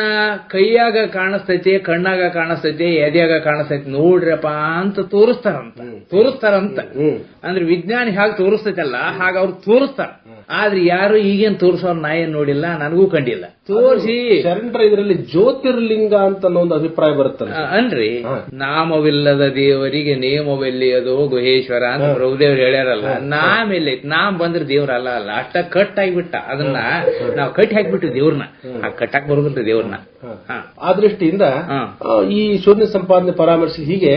ಕೈಯಾಗ ಕಾಣಿಸ್ತೈತಿ, ಕಣ್ಣಾಗ ಕಾಣಿಸ್ತೈತಿ, ಎದೆಯಾಗ ಕಾಣಿಸ್ತೈತಿ, ನೋಡ್ರಪ್ಪ ಅಂತ ತೋರಿಸ್ತಾರಂತ. ಅಂದ್ರೆ ವಿಜ್ಞಾನಿ ಹಾಗೆ ತೋರಿಸ್ತೈತಲ್ಲ ಹಾಗ ಅವ್ರು ತೋರಿಸ್ತಾರ. ಆದ್ರೆ ಯಾರು ಈಗೇನ್ ತೋರಿಸೋರ್ ನಾ ಏನ್ ನೋಡಿಲ್ಲ, ನನಗೂ ಕಂಡಿಲ್ಲ. ತೋರಿಸಿ ಶರಣರ ಇದರಲ್ಲಿ ಜ್ಯೋತಿರ್ಲಿಂಗ ಅಂತ ಒಂದು ಅಭಿಪ್ರಾಯ ಬರುತ್ತಲ್ಲ ಅನ್ರಿ. ನಾಮವಿಲ್ಲದ ದೇವರಿಗೆ ನೇಮವೆಲ್ಲಿಯದು ಗುಹೇಶ್ವರ ಅಂತ ಪ್ರಭುದೇವ್ರು ಹೇಳ್ಯಾರಲ್ಲ. ನಾಮೆಲ್ಲೈತಿ, ನಾಮ್ ಬಂದ್ರೆ ದೇವ್ರ ಅಲ್ಲ ಅಷ್ಟ ಕಟ್ ಆಗಿಬಿಟ್ಟ. ಅದನ್ನ ನಾವು ಕಟ್ಟಿ ಹಾಕಿಬಿಟ್ಟು ದೇವ್ರನ್ನ, ಕಟ್ಟಕ್ ಬರುದಿಲ್ಲ ದೇವ್ರನ್ನ. ಆ ದೃಷ್ಟಿಯಿಂದ ಈ ಶೂನ್ಯ ಸಂಪಾದನೆ ಪರಾಮರ್ಶೆ ಹೀಗೆ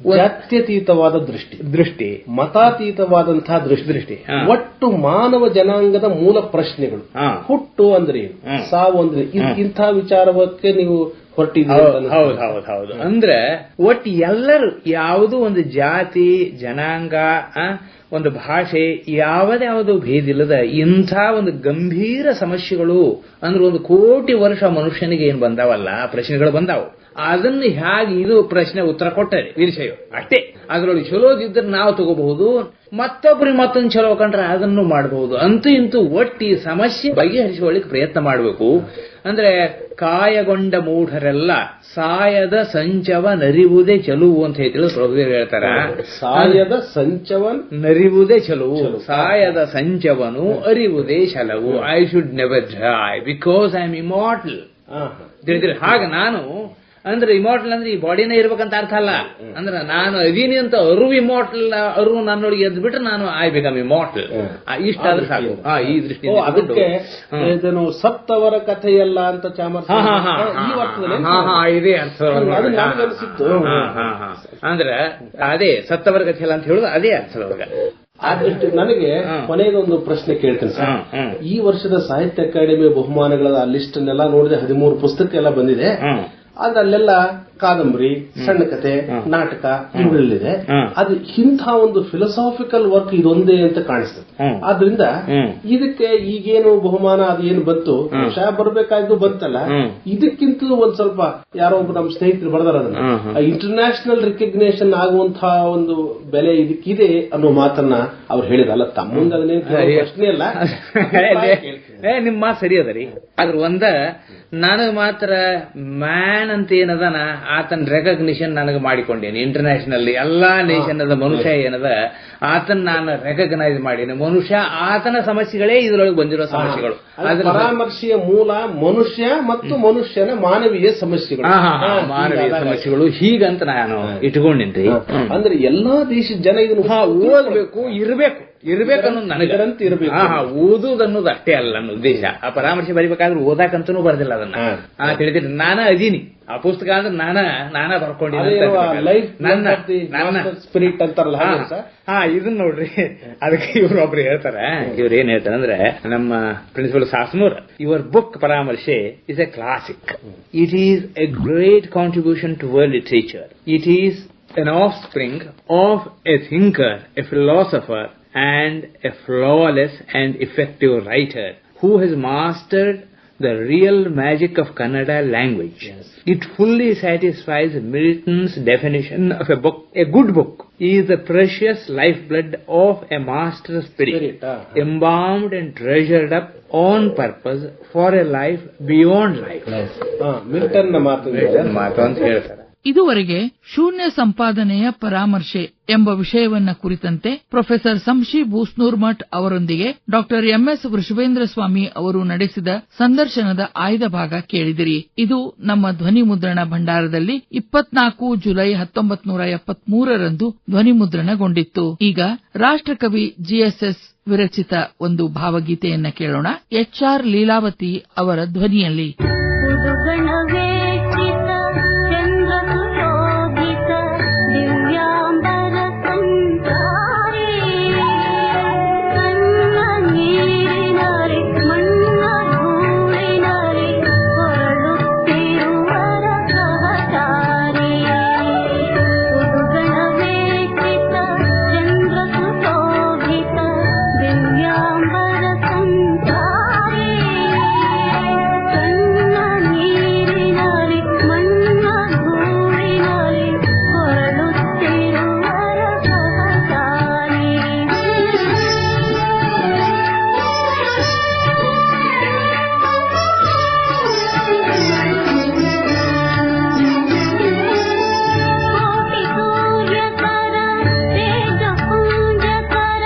ಜಾತ್ಯತೀತವಾದ ದೃಷ್ಟಿ, ಮತಾತೀತವಾದಂತಹ ದೃಷ್ಟಿ, ಒಟ್ಟು ಮಾನವ ಜನಾಂಗದ ಮೂಲ ಪ್ರಶ್ನೆಗಳು, ಹುಟ್ಟು ಅಂದ್ರೆ ಏನು, ಸಾವು ಅಂದ್ರೆ ಇಂಥ ವಿಚಾರಕ್ಕೆ ನೀವು ಹೊರಟಿದ್ದೀರಿ. ಹೌದು. ಅಂದ್ರೆ ಒಟ್ಟು ಎಲ್ಲರೂ ಯಾವುದೋ ಒಂದು ಜಾತಿ, ಜನಾಂಗ, ಒಂದು ಭಾಷೆ, ಯಾವುದ್ಯಾವುದು ಭೇದಿಲ್ಲದ ಇಂಥ ಒಂದು ಗಂಭೀರ ಸಮಸ್ಯೆಗಳು ಅಂದ್ರೆ 1 ಕೋಟಿ ವರ್ಷ ಮನುಷ್ಯನಿಗೆ ಏನ್ ಬಂದಾವಲ್ಲ ಪ್ರಶ್ನೆಗಳು ಬಂದಾವು. ಅದನ್ನು ಹೇಗೆ ಇದು ಪ್ರಶ್ನೆ ಉತ್ತರ ಕೊಟ್ಟರೆ ವಿಷಯ ಅಷ್ಟೇ. ಅದರೊಳಗೆ ಚಲೋದಿದ್ರೆ ನಾವು ತಗೋಬಹುದು, ಮತ್ತೊಬ್ಬರಿಗೆ ಮತ್ತೊಂದು ಚಲೋ ಕಂಡ್ರೆ ಅದನ್ನು ಮಾಡಬಹುದು. ಅಂತೂ ಇಂತೂ ಒಟ್ಟಿ ಸಮಸ್ಯೆ ಬಗೆಹರಿಸುವಳಿಗೆ ಪ್ರಯತ್ನ ಮಾಡಬೇಕು. ಅಂದ್ರೆ ಕಾಯಗೊಂಡ ಮೂಢರೆಲ್ಲ ಸಾಯದ ಸಂಚವ ನರಿವುದೇ ಚಲುವು ಅಂತ ಹೇಳಿ ಪ್ರಭುದೇವರು ಹೇಳ್ತಾರ. ಸಾಯದ ಸಂಚವ ನರಿವುದೇ ಚಲುವು, ಸಾಯದ ಸಂಚವನು ಅರಿವುದೇ ಚಲವು. I should never die because I am immortal. ತಿಳಿದ್ರೆ ಹಾಗ ನಾನು ಅಂದ್ರೆ ಇಮಾರ್ಟಲ್ ಅಂದ್ರೆ ಈ ಬಾಡಿನೇ ಇರ್ಬೇಕಂತ ಅರ್ಥ ಅಲ್ಲ. ಅಂದ್ರೆ ನಾನು ಅದೀನಿ ಅಂತ ಅರಿವು ಇಮಾರ್ಟಲ್, ಅರಿವು ನನ್ನೊಳಗೆ ಎದ್ದು ಬಿಟ್ರೆ ನಾನು ಐ ಬಿಕಮ್ ಇಮಾರ್ಟಲ್. ಇಷ್ಟ ಆದ್ರೆ ಸಾಕು. ಈ ದೃಷ್ಟಿಯಿಂದ ಅದಕ್ಕೆ ಸತ್ತವರ ಕಥೆಯಲ್ಲ ಅಂತ ಇದೇ ಅರ್ಥ. ಅಂದ್ರೆ ಅದೇ ಸತ್ತವರ ಕಥೆಯಲ್ಲ ಅಂತ ಹೇಳುದು ಅದೇ ಅರ್ಥದೊಳಗ. ಆ ದೃಷ್ಟಿ ನನಗೆ ಕೊನೆಗೊಂದು ಪ್ರಶ್ನೆ ಕೇಳ್ತೇನೆ ಸರ್. ಈ ವರ್ಷದ ಸಾಹಿತ್ಯ ಅಕಾಡೆಮಿ ಬಹುಮಾನಗಳ ಲಿಸ್ಟ್ ನೆಲ್ಲ ನೋಡಿದೆ, 13 ಪುಸ್ತಕ ಎಲ್ಲ ಬಂದಿದೆ. ಆದ್ರೆ ಅಲ್ಲೆಲ್ಲ ಕಾದಂಬರಿ, ಸಣ್ಣ ಕತೆ, ನಾಟಕ ಇವುಗಳಲ್ಲಿದೆ. ಅದು ಇಂಥ ಒಂದು ಫಿಲಸಾಫಿಕಲ್ ವರ್ಕ್ ಇದೊಂದೇ ಅಂತ ಕಾಣಿಸ್ತದೆ. ಆದ್ರಿಂದ ಇದಕ್ಕೆ ಈಗೇನು ಬಹುಮಾನ ಅದೇನು ಬಂತು, ಬರಬೇಕಾದ್ದು ಬಂತಲ್ಲ, ಇದಕ್ಕಿಂತಲೂ ಒಂದ್ ಸ್ವಲ್ಪ ಯಾರೋ ಒಬ್ಬ ನಮ್ಮ ಸ್ನೇಹಿತರು ಬರ್ದಾರ ಅದನ್ನ ಇಂಟರ್ನ್ಯಾಷನಲ್ ರಿಕಗ್ನೇಷನ್ ಆಗುವಂತಹ ಒಂದು ಬೆಲೆ ಇದಕ್ಕಿದೆ ಅನ್ನೋ ಮಾತನ್ನ ಅವ್ರು ಹೇಳಿದಲ್ಲ. ತಮ್ಮ ಮುಂದೆ ಅದನ್ನೇನು ಪ್ರಶ್ನೆ ಅಲ್ಲ, ನಿಮ್ಮ ಮಾತು ಸರಿ ಅದ ರೀ. ಅದ್ರ ಒಂದ ನನಗೆ ಮಾತ್ರ ಮ್ಯಾನ್ ಅಂತ ಏನದನ ಆತನ ರೆಕಗ್ನಿಷನ್ ನನಗೆ ಮಾಡಿಕೊಂಡೇನೆ. ಇಂಟರ್ನ್ಯಾಷನಲ್ ಎಲ್ಲಾ ನೇಷನ್ ಅದ ಮನುಷ್ಯ ಏನದ ಆತನ ನಾನು ರೆಕಗ್ನೈಸ್ ಮಾಡೀನಿ. ಮನುಷ್ಯ ಆತನ ಸಮಸ್ಯೆಗಳೇ ಇದ್ರೊಳಗೆ ಬಂದಿರೋ ಸಮಸ್ಯೆಗಳು. ಪರಾಮರ್ಶೆಯ ಮೂಲ ಮನುಷ್ಯ ಮತ್ತು ಮನುಷ್ಯನ ಮಾನವೀಯ ಸಮಸ್ಯೆಗಳು, ಮಾನವೀಯ ಸಮಸ್ಯೆಗಳು ಹೀಗಂತ ನಾನು ಇಟ್ಕೊಂಡಿನ್ರಿ. ಅಂದ್ರೆ ಎಲ್ಲಾ ದೇಶದ ಜನ ಇದನ್ನ ಓದಬೇಕು, ಇರ್ಬೇಕನ್ನೋದು ನನಗಂತ ಇರಬೇಕು. ಓದುದನ್ನೋದು ಅಷ್ಟೇ ಅಲ್ಲ ನನ್ನ ಉದ್ದೇಶ. ಆ ಪರಾಮರ್ಶೆ ಬರಿಬೇಕಾದ್ರೆ ಓದಾಕಂತನೂ ಬರ್ದಿಲ್ಲ ಅದನ್ನ ತಿಳಿದಿರಿ. ನಾನ ಅದೀನಿ ಆ ಪುಸ್ತಕ ಅಂದ್ರೆ ನಾನ ಬರ್ಕೊಂಡಿದ್ದೀನಿ. ಸ್ಪಿರಿಟ್ ಅಂತಾರಲ್ಲ, ಇದನ್ನ ನೋಡ್ರಿ. ಅದಕ್ಕೆ ಇವ್ರೊಬ್ರು ಹೇಳ್ತಾರೆ, ಇವ್ರು ಏನ್ ಹೇಳ್ತಾರೆ ಅಂದ್ರೆ, ನಮ್ಮ ಪ್ರಿನ್ಸಿಪಲ್ ಸಾಸ್ಮೂರ್, your book Paramarshe is a classic. It is a great contribution to world literature. It is an offspring of a thinker, a philosopher, and a flawless and effective writer who has mastered the real magic of Kannada language. Yes. It fully satisfies Milton's definition of a book. A good book is the precious lifeblood of a master spirit, embalmed and treasured up on purpose for a life beyond life. Milton ಮಾತು ಅಂತ ಹೇಳ್ತಾರೆ. ಇದುವರೆಗೆ ಶೂನ್ಯ ಸಂಪಾದನೆಯ ಪರಾಮರ್ಶೆ ಎಂಬ ವಿಷಯವನ್ನ ಕುರಿತಂತೆ ಪ್ರೊಫೆಸರ್ ಸಂಶಿ ಬೂಸ್ನೂರ್ಮಠ್ ಅವರೊಂದಿಗೆ ಡಾಕ್ಟರ್ ಎಂಎಸ್ ವೃಷಭೇಂದ್ರ ಸ್ವಾಮಿ ಅವರು ನಡೆಸಿದ ಸಂದರ್ಶನದ ಆಯ್ದ ಭಾಗ ಕೇಳಿದಿರಿ. ಇದು ನಮ್ಮ ಧ್ವನಿ ಮುದ್ರಣ ಭಂಡಾರದಲ್ಲಿ 24 ಜುಲೈ 1973 ಧ್ವನಿ ಮುದ್ರಣಗೊಂಡಿತ್ತು. ಈಗ ರಾಷ್ಟ್ರಕವಿ ಜಿಎಸ್ಎಸ್ ವಿರಚಿತ ಒಂದು ಭಾವಗೀತೆಯನ್ನ ಕೇಳೋಣ, HR ಲೀಲಾವತಿ ಅವರ ಧ್ವನಿಯಲ್ಲಿ.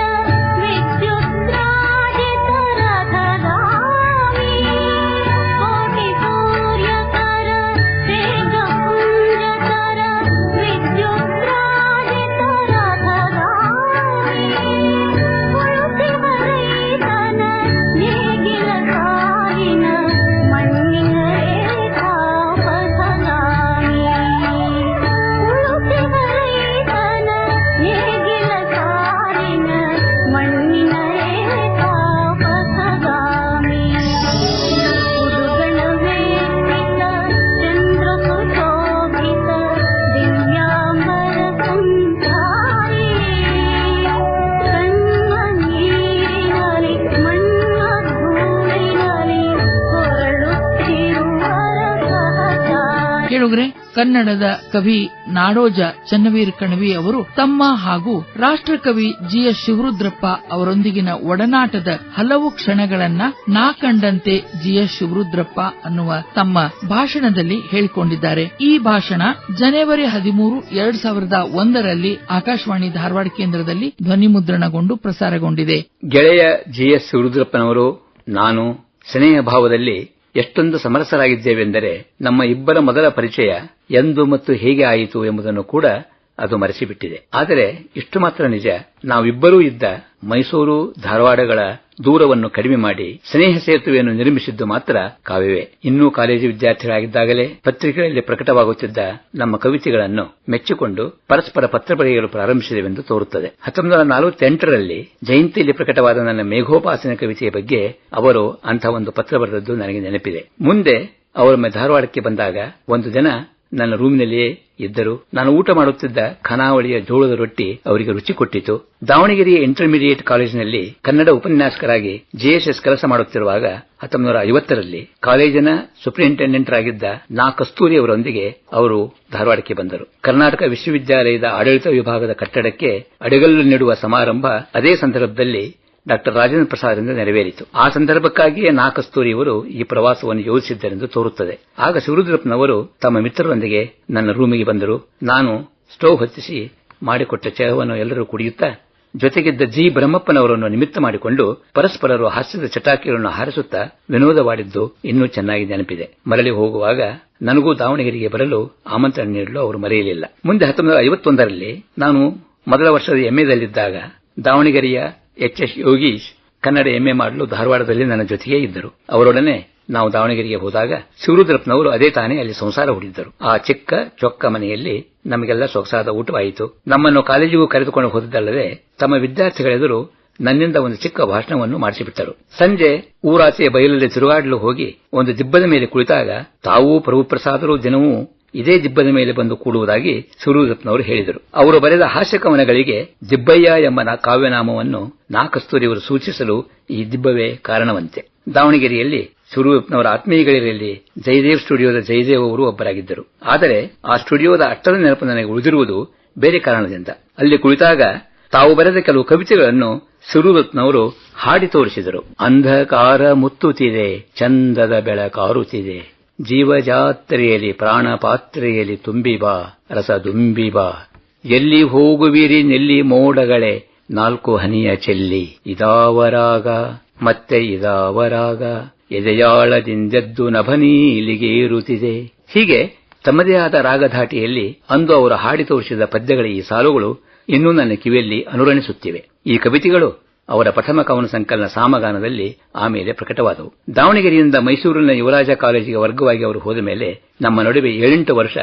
ಕನ್ನಡದ ಕವಿ ನಾಡೋಜ ಚನ್ನವೀರ ಕಣವಿ ಅವರು ತಮ್ಮ ಹಾಗೂ ರಾಷ್ಟ್ರಕವಿ ಜಿಎಸ್ ಶಿವರುದ್ರಪ್ಪ ಅವರೊಂದಿಗಿನ ಒಡನಾಟದ ಹಲವು ಕ್ಷಣಗಳನ್ನ ನಾ ಕಂಡಂತೆ ಜಿಎಸ್ ಶಿವರುದ್ರಪ್ಪ ಅನ್ನುವ ತಮ್ಮ ಭಾಷಣದಲ್ಲಿ ಹೇಳಿಕೊಂಡಿದ್ದಾರೆ. ಈ ಭಾಷಣ ಜನವರಿ 13, 2001 ಆಕಾಶವಾಣಿ ಧಾರವಾಡ ಕೇಂದ್ರದಲ್ಲಿ ಧ್ವನಿಮುದ್ರಣಗೊಂಡು ಪ್ರಸಾರಗೊಂಡಿದೆ. ಗೆಳೆಯ ಜಿಎಸ್ ಶಿವರುದ್ರಪ್ಪನವರು ನಾನು ಸ್ನೇಹ ಭಾವದಲ್ಲಿ ಎಷ್ಟೊಂದು ಸಮರಸರಾಗಿದ್ದೇವೆಂದರೆ ನಮ್ಮ ಇಬ್ಬರ ಮೊದಲ ಪರಿಚಯ ಎಂದು ಮತ್ತು ಹೇಗೆ ಆಯಿತು ಎಂಬುದನ್ನು ಕೂಡ ಅದು ಮರೆಸಿಬಿಟ್ಟಿದೆ. ಆದರೆ ಇಷ್ಟು ಮಾತ್ರ ನಿಜ, ನಾವಿಬ್ಬರೂ ಇದ್ದ ಮೈಸೂರು ಧಾರವಾಡಗಳ ದೂರವನ್ನು ಕಡಿಮೆ ಮಾಡಿ ಸ್ನೇಹ ಸೇತುವೆಯನ್ನು ನಿರ್ಮಿಸಿದ್ದು ಮಾತ್ರ ಕಾವ್ಯವೇ. ಇನ್ನೂ ಕಾಲೇಜು ವಿದ್ಯಾರ್ಥಿಗಳಾಗಿದ್ದಾಗಲೇ ಪತ್ರಿಕೆಗಳಲ್ಲಿ ಪ್ರಕಟವಾಗುತ್ತಿದ್ದ ನಮ್ಮ ಕವಿತೆಗಳನ್ನು ಮೆಚ್ಚಿಕೊಂಡು ಪರಸ್ಪರ ಪತ್ರ ಬರೆಯಲು ಪ್ರಾರಂಭಿಸಿದೆವೆಂದು ತೋರುತ್ತದೆ. 1948ರಲ್ಲಿ ಜಯಂತಿಯಲ್ಲಿ ಪ್ರಕಟವಾದ ನನ್ನ ಮೇಘೋಪಾಸನ ಕವಿತೆಯ ಬಗ್ಗೆ ಅವರು ಅಂಥ ಒಂದು ಪತ್ರ ಬರೆದದ್ದು ನನಗೆ ನೆನಪಿದೆ. ಮುಂದೆ ಅವರೊಮ್ಮೆ ಧಾರವಾಡಕ್ಕೆ ಬಂದಾಗ ಒಂದು ದಿನ ನನ್ನ ರೂಮಿನಲ್ಲಿಯೇ ಇದ್ದರು. ನಾನು ಊಟ ಮಾಡುತ್ತಿದ್ದ ಖಾನಾವಳಿಯ ಜೋಳದ ರೊಟ್ಟಿ ಅವರಿಗೆ ರುಚಿ ಕೊಟ್ಟಿತು. ದಾವಣಗೆರೆಯ ಇಂಟರ್ಮೀಡಿಯೇಟ್ ಕಾಲೇಜಿನಲ್ಲಿ ಕನ್ನಡ ಉಪನ್ಯಾಸಕರಾಗಿ ಜೆಎಸ್ಎಸ್ ಕೆಲಸ ಮಾಡುತ್ತಿರುವಾಗ 1950ರಲ್ಲಿ ಕಾಲೇಜಿನ ಸೂಪರಿಂಟೆಂಡೆಂಟ್ ಆಗಿದ್ದ ನಾ ಕಸ್ತೂರಿ ಅವರೊಂದಿಗೆ ಅವರು ಧಾರವಾಡಕ್ಕೆ ಬಂದರು. ಕರ್ನಾಟಕ ವಿಶ್ವವಿದ್ಯಾಲಯದ ಆಡಳಿತ ವಿಭಾಗದ ಕಟ್ಟಡಕ್ಕೆ ಅಡಿಗಲ್ಲು ನೆಡುವ ಸಮಾರಂಭ ಅದೇ ಸಂದರ್ಭದಲ್ಲಿ ಡಾ ರಾಜೇಂದ್ರ ಪ್ರಸಾದ್ರಿಂದ ನೆರವೇರಿತು. ಆ ಸಂದರ್ಭಕ್ಕಾಗಿಯೇ ನಾ ಕಸ್ತೂರಿಯವರು ಈ ಪ್ರವಾಸವನ್ನು ಯೋಜಿಸಿದ್ದರೆಂದು ತೋರುತ್ತದೆ. ಆಗ ಶಿವರುದ್ರಪ್ಪನವರು ತಮ್ಮ ಮಿತ್ರರೊಂದಿಗೆ ನನ್ನ ರೂಮಿಗೆ ಬಂದರು. ನಾನು ಸ್ಟೌವ್ ಹೊತ್ತಿಸಿ ಮಾಡಿಕೊಟ್ಟ ಚಹವನ್ನು ಎಲ್ಲರೂ ಕುಡಿಯುತ್ತಾ ಜೊತೆಗಿದ್ದ ಜಿ ಬ್ರಹ್ಮಪ್ಪನವರನ್ನು ನಿಮಿತ್ತ ಮಾಡಿಕೊಂಡು ಪರಸ್ಪರರು ಹಾಸ್ಯದ ಚಟಾಕಿಗಳನ್ನು ಹಾರಿಸುತ್ತಾ ವಿನೋದವಾಡಿದ್ದು ಇನ್ನೂ ಚೆನ್ನಾಗಿ ನೆನಪಿದೆ. ಮರಳಿ ಹೋಗುವಾಗ ನನಗೂ ದಾವಣಗೆರೆಗೆ ಬರಲು ಆಮಂತ್ರಣ ನೀಡಲು ಅವರು ಮರೆಯಲಿಲ್ಲ. ಮುಂದೆ 1951ರಲ್ಲಿ ನಾನು ಮೊದಲ ವರ್ಷದ ಎಂಎದಲ್ಲಿದ್ದಾಗ ದಾವಣಗೆರೆಯ ಎಚ್.ಎಸ್. ಯೋಗೀಶ್ ಕನ್ನಡ ಎಂಎ ಮಾಡಲು ಧಾರವಾಡದಲ್ಲಿ ನನ್ನ ಜೊತೆಗೇ ಇದ್ದರು. ಅವರೊಡನೆ ನಾವು ದಾವಣಗೆರೆಗೆ ಹೋದಾಗ ಶಿವರುದ್ರಪ್ಪನವರು ಅದೇ ತಾನೇ ಅಲ್ಲಿ ಸಂಸಾರ ಹೂಡಿದ್ದರು. ಆ ಚಿಕ್ಕ ಚೊಕ್ಕ ಮನೆಯಲ್ಲಿ ನಮಗೆಲ್ಲ ಸೊಗಸಾದ ಊಟವಾಯಿತು. ನಮ್ಮನ್ನು ಕಾಲೇಜಿಗೂ ಕರೆದುಕೊಂಡು ಹೋದದ್ದಲ್ಲದೆ ತಮ್ಮ ವಿದ್ಯಾರ್ಥಿಗಳೆದುರು ನನ್ನಿಂದ ಒಂದು ಚಿಕ್ಕ ಭಾಷಣವನ್ನು ಮಾಡಿಸಿಬಿಟ್ಟರು. ಸಂಜೆ ಊರಾಚೆಯ ಬಯಲಲ್ಲಿ ತಿರುಗಾಡಲು ಹೋಗಿ ಒಂದು ದಿಬ್ಬದ ಮೇಲೆ ಕುಳಿತಾಗ ತಾವೂ ಪ್ರಭುಪ್ರಸಾದರು ದಿನವೂ ಇದೇ ದಿಬ್ಬದ ಮೇಲೆ ಬಂದು ಕೂಡುವುದಾಗಿ ಶಿವರುದ್ರಪ್ಪನವರು ಹೇಳಿದರು. ಅವರು ಬರೆದ ಹಾಸ್ಯ ಕವನಗಳಿಗೆ ದಿಬ್ಬಯ್ಯ ಎಂಬ ಕಾವ್ಯನಾಮವನ್ನು ನಾ ಕಸ್ತೂರಿಯವರು ಸೂಚಿಸಲು ಈ ದಿಬ್ಬವೇ ಕಾರಣವಂತೆ. ದಾವಣಗೆರೆಯಲ್ಲಿ ಶಿವರುದ್ರಪ್ಪನವರ ಆತ್ಮೀಯಗಳಿರಲ್ಲಿ ಜಯದೇವ್ ಸ್ಟುಡಿಯೋದ ಜಯದೇವ್ ಅವರು ಒಬ್ಬರಾಗಿದ್ದರು. ಆದರೆ ಆ ಸ್ಟುಡಿಯೋದ ಅಟ್ಟದ ನೆನಪು ನನಗೆ ಉಳಿದಿರುವುದು ಬೇರೆ ಕಾರಣದಿಂದ. ಅಲ್ಲಿ ಕುಳಿತಾಗ ತಾವು ಬರೆದ ಕೆಲವು ಕವಿತೆಗಳನ್ನು ಶಿವರುದ್ರಪ್ಪನವರು ಹಾಡಿ ತೋರಿಸಿದರು. ಅಂಧಕಾರ ಮುತ್ತುತ್ತಿದೆ, ಚಂದದ ಬೆಳಕಾರುತ್ತಿದೆ, ಜೀವಜಾತ್ರೆಯಲ್ಲಿ ಪ್ರಾಣ ಪಾತ್ರೆಯಲ್ಲಿ ತುಂಬಿ ಬಾ, ರಸ ದುಂಬಿ ಬಾ, ಎಲ್ಲಿ ಹೋಗುವಿರಿ ನೆಲ್ಲಿ ಮೋಡಗಳೇ ನಾಲ್ಕು ಹನಿಯ ಚೆಲ್ಲಿ, ಇದಾವರಾಗ ಮತ್ತೆ ಇದಾವರಾಗ, ಎದೆಯಾಳದಿಂದೆದ್ದು ನಭನೀಲಿಗೇರುತ್ತಿದೆ. ಹೀಗೆ ತಮ್ಮದೇ ಆದ ರಾಗಧಾಟಿಯಲ್ಲಿ ಅಂದು ಅವರು ಹಾಡಿ ತೋರಿಸಿದ ಪದ್ಯಗಳ ಈ ಸಾಲುಗಳು ಇನ್ನೂ ನನ್ನ ಕಿವಿಯಲ್ಲಿ ಅನುರಣಿಸುತ್ತಿವೆ. ಈ ಕವಿತೆಗಳು ಅವರ ಪ್ರಥಮ ಕವನ ಸಂಕಲನ ಸಾಮಗಾನದಲ್ಲಿ ಆಮೇಲೆ ಪ್ರಕಟವಾದವು. ದಾವಣಗೆರೆಯಿಂದ ಮೈಸೂರಿನ ಯುವರಾಜ ಕಾಲೇಜಿಗೆ ವರ್ಗವಾಗಿ ಅವರು ಹೋದ ಮೇಲೆ ನಮ್ಮ ನಡುವೆ 7-8 ವರ್ಷ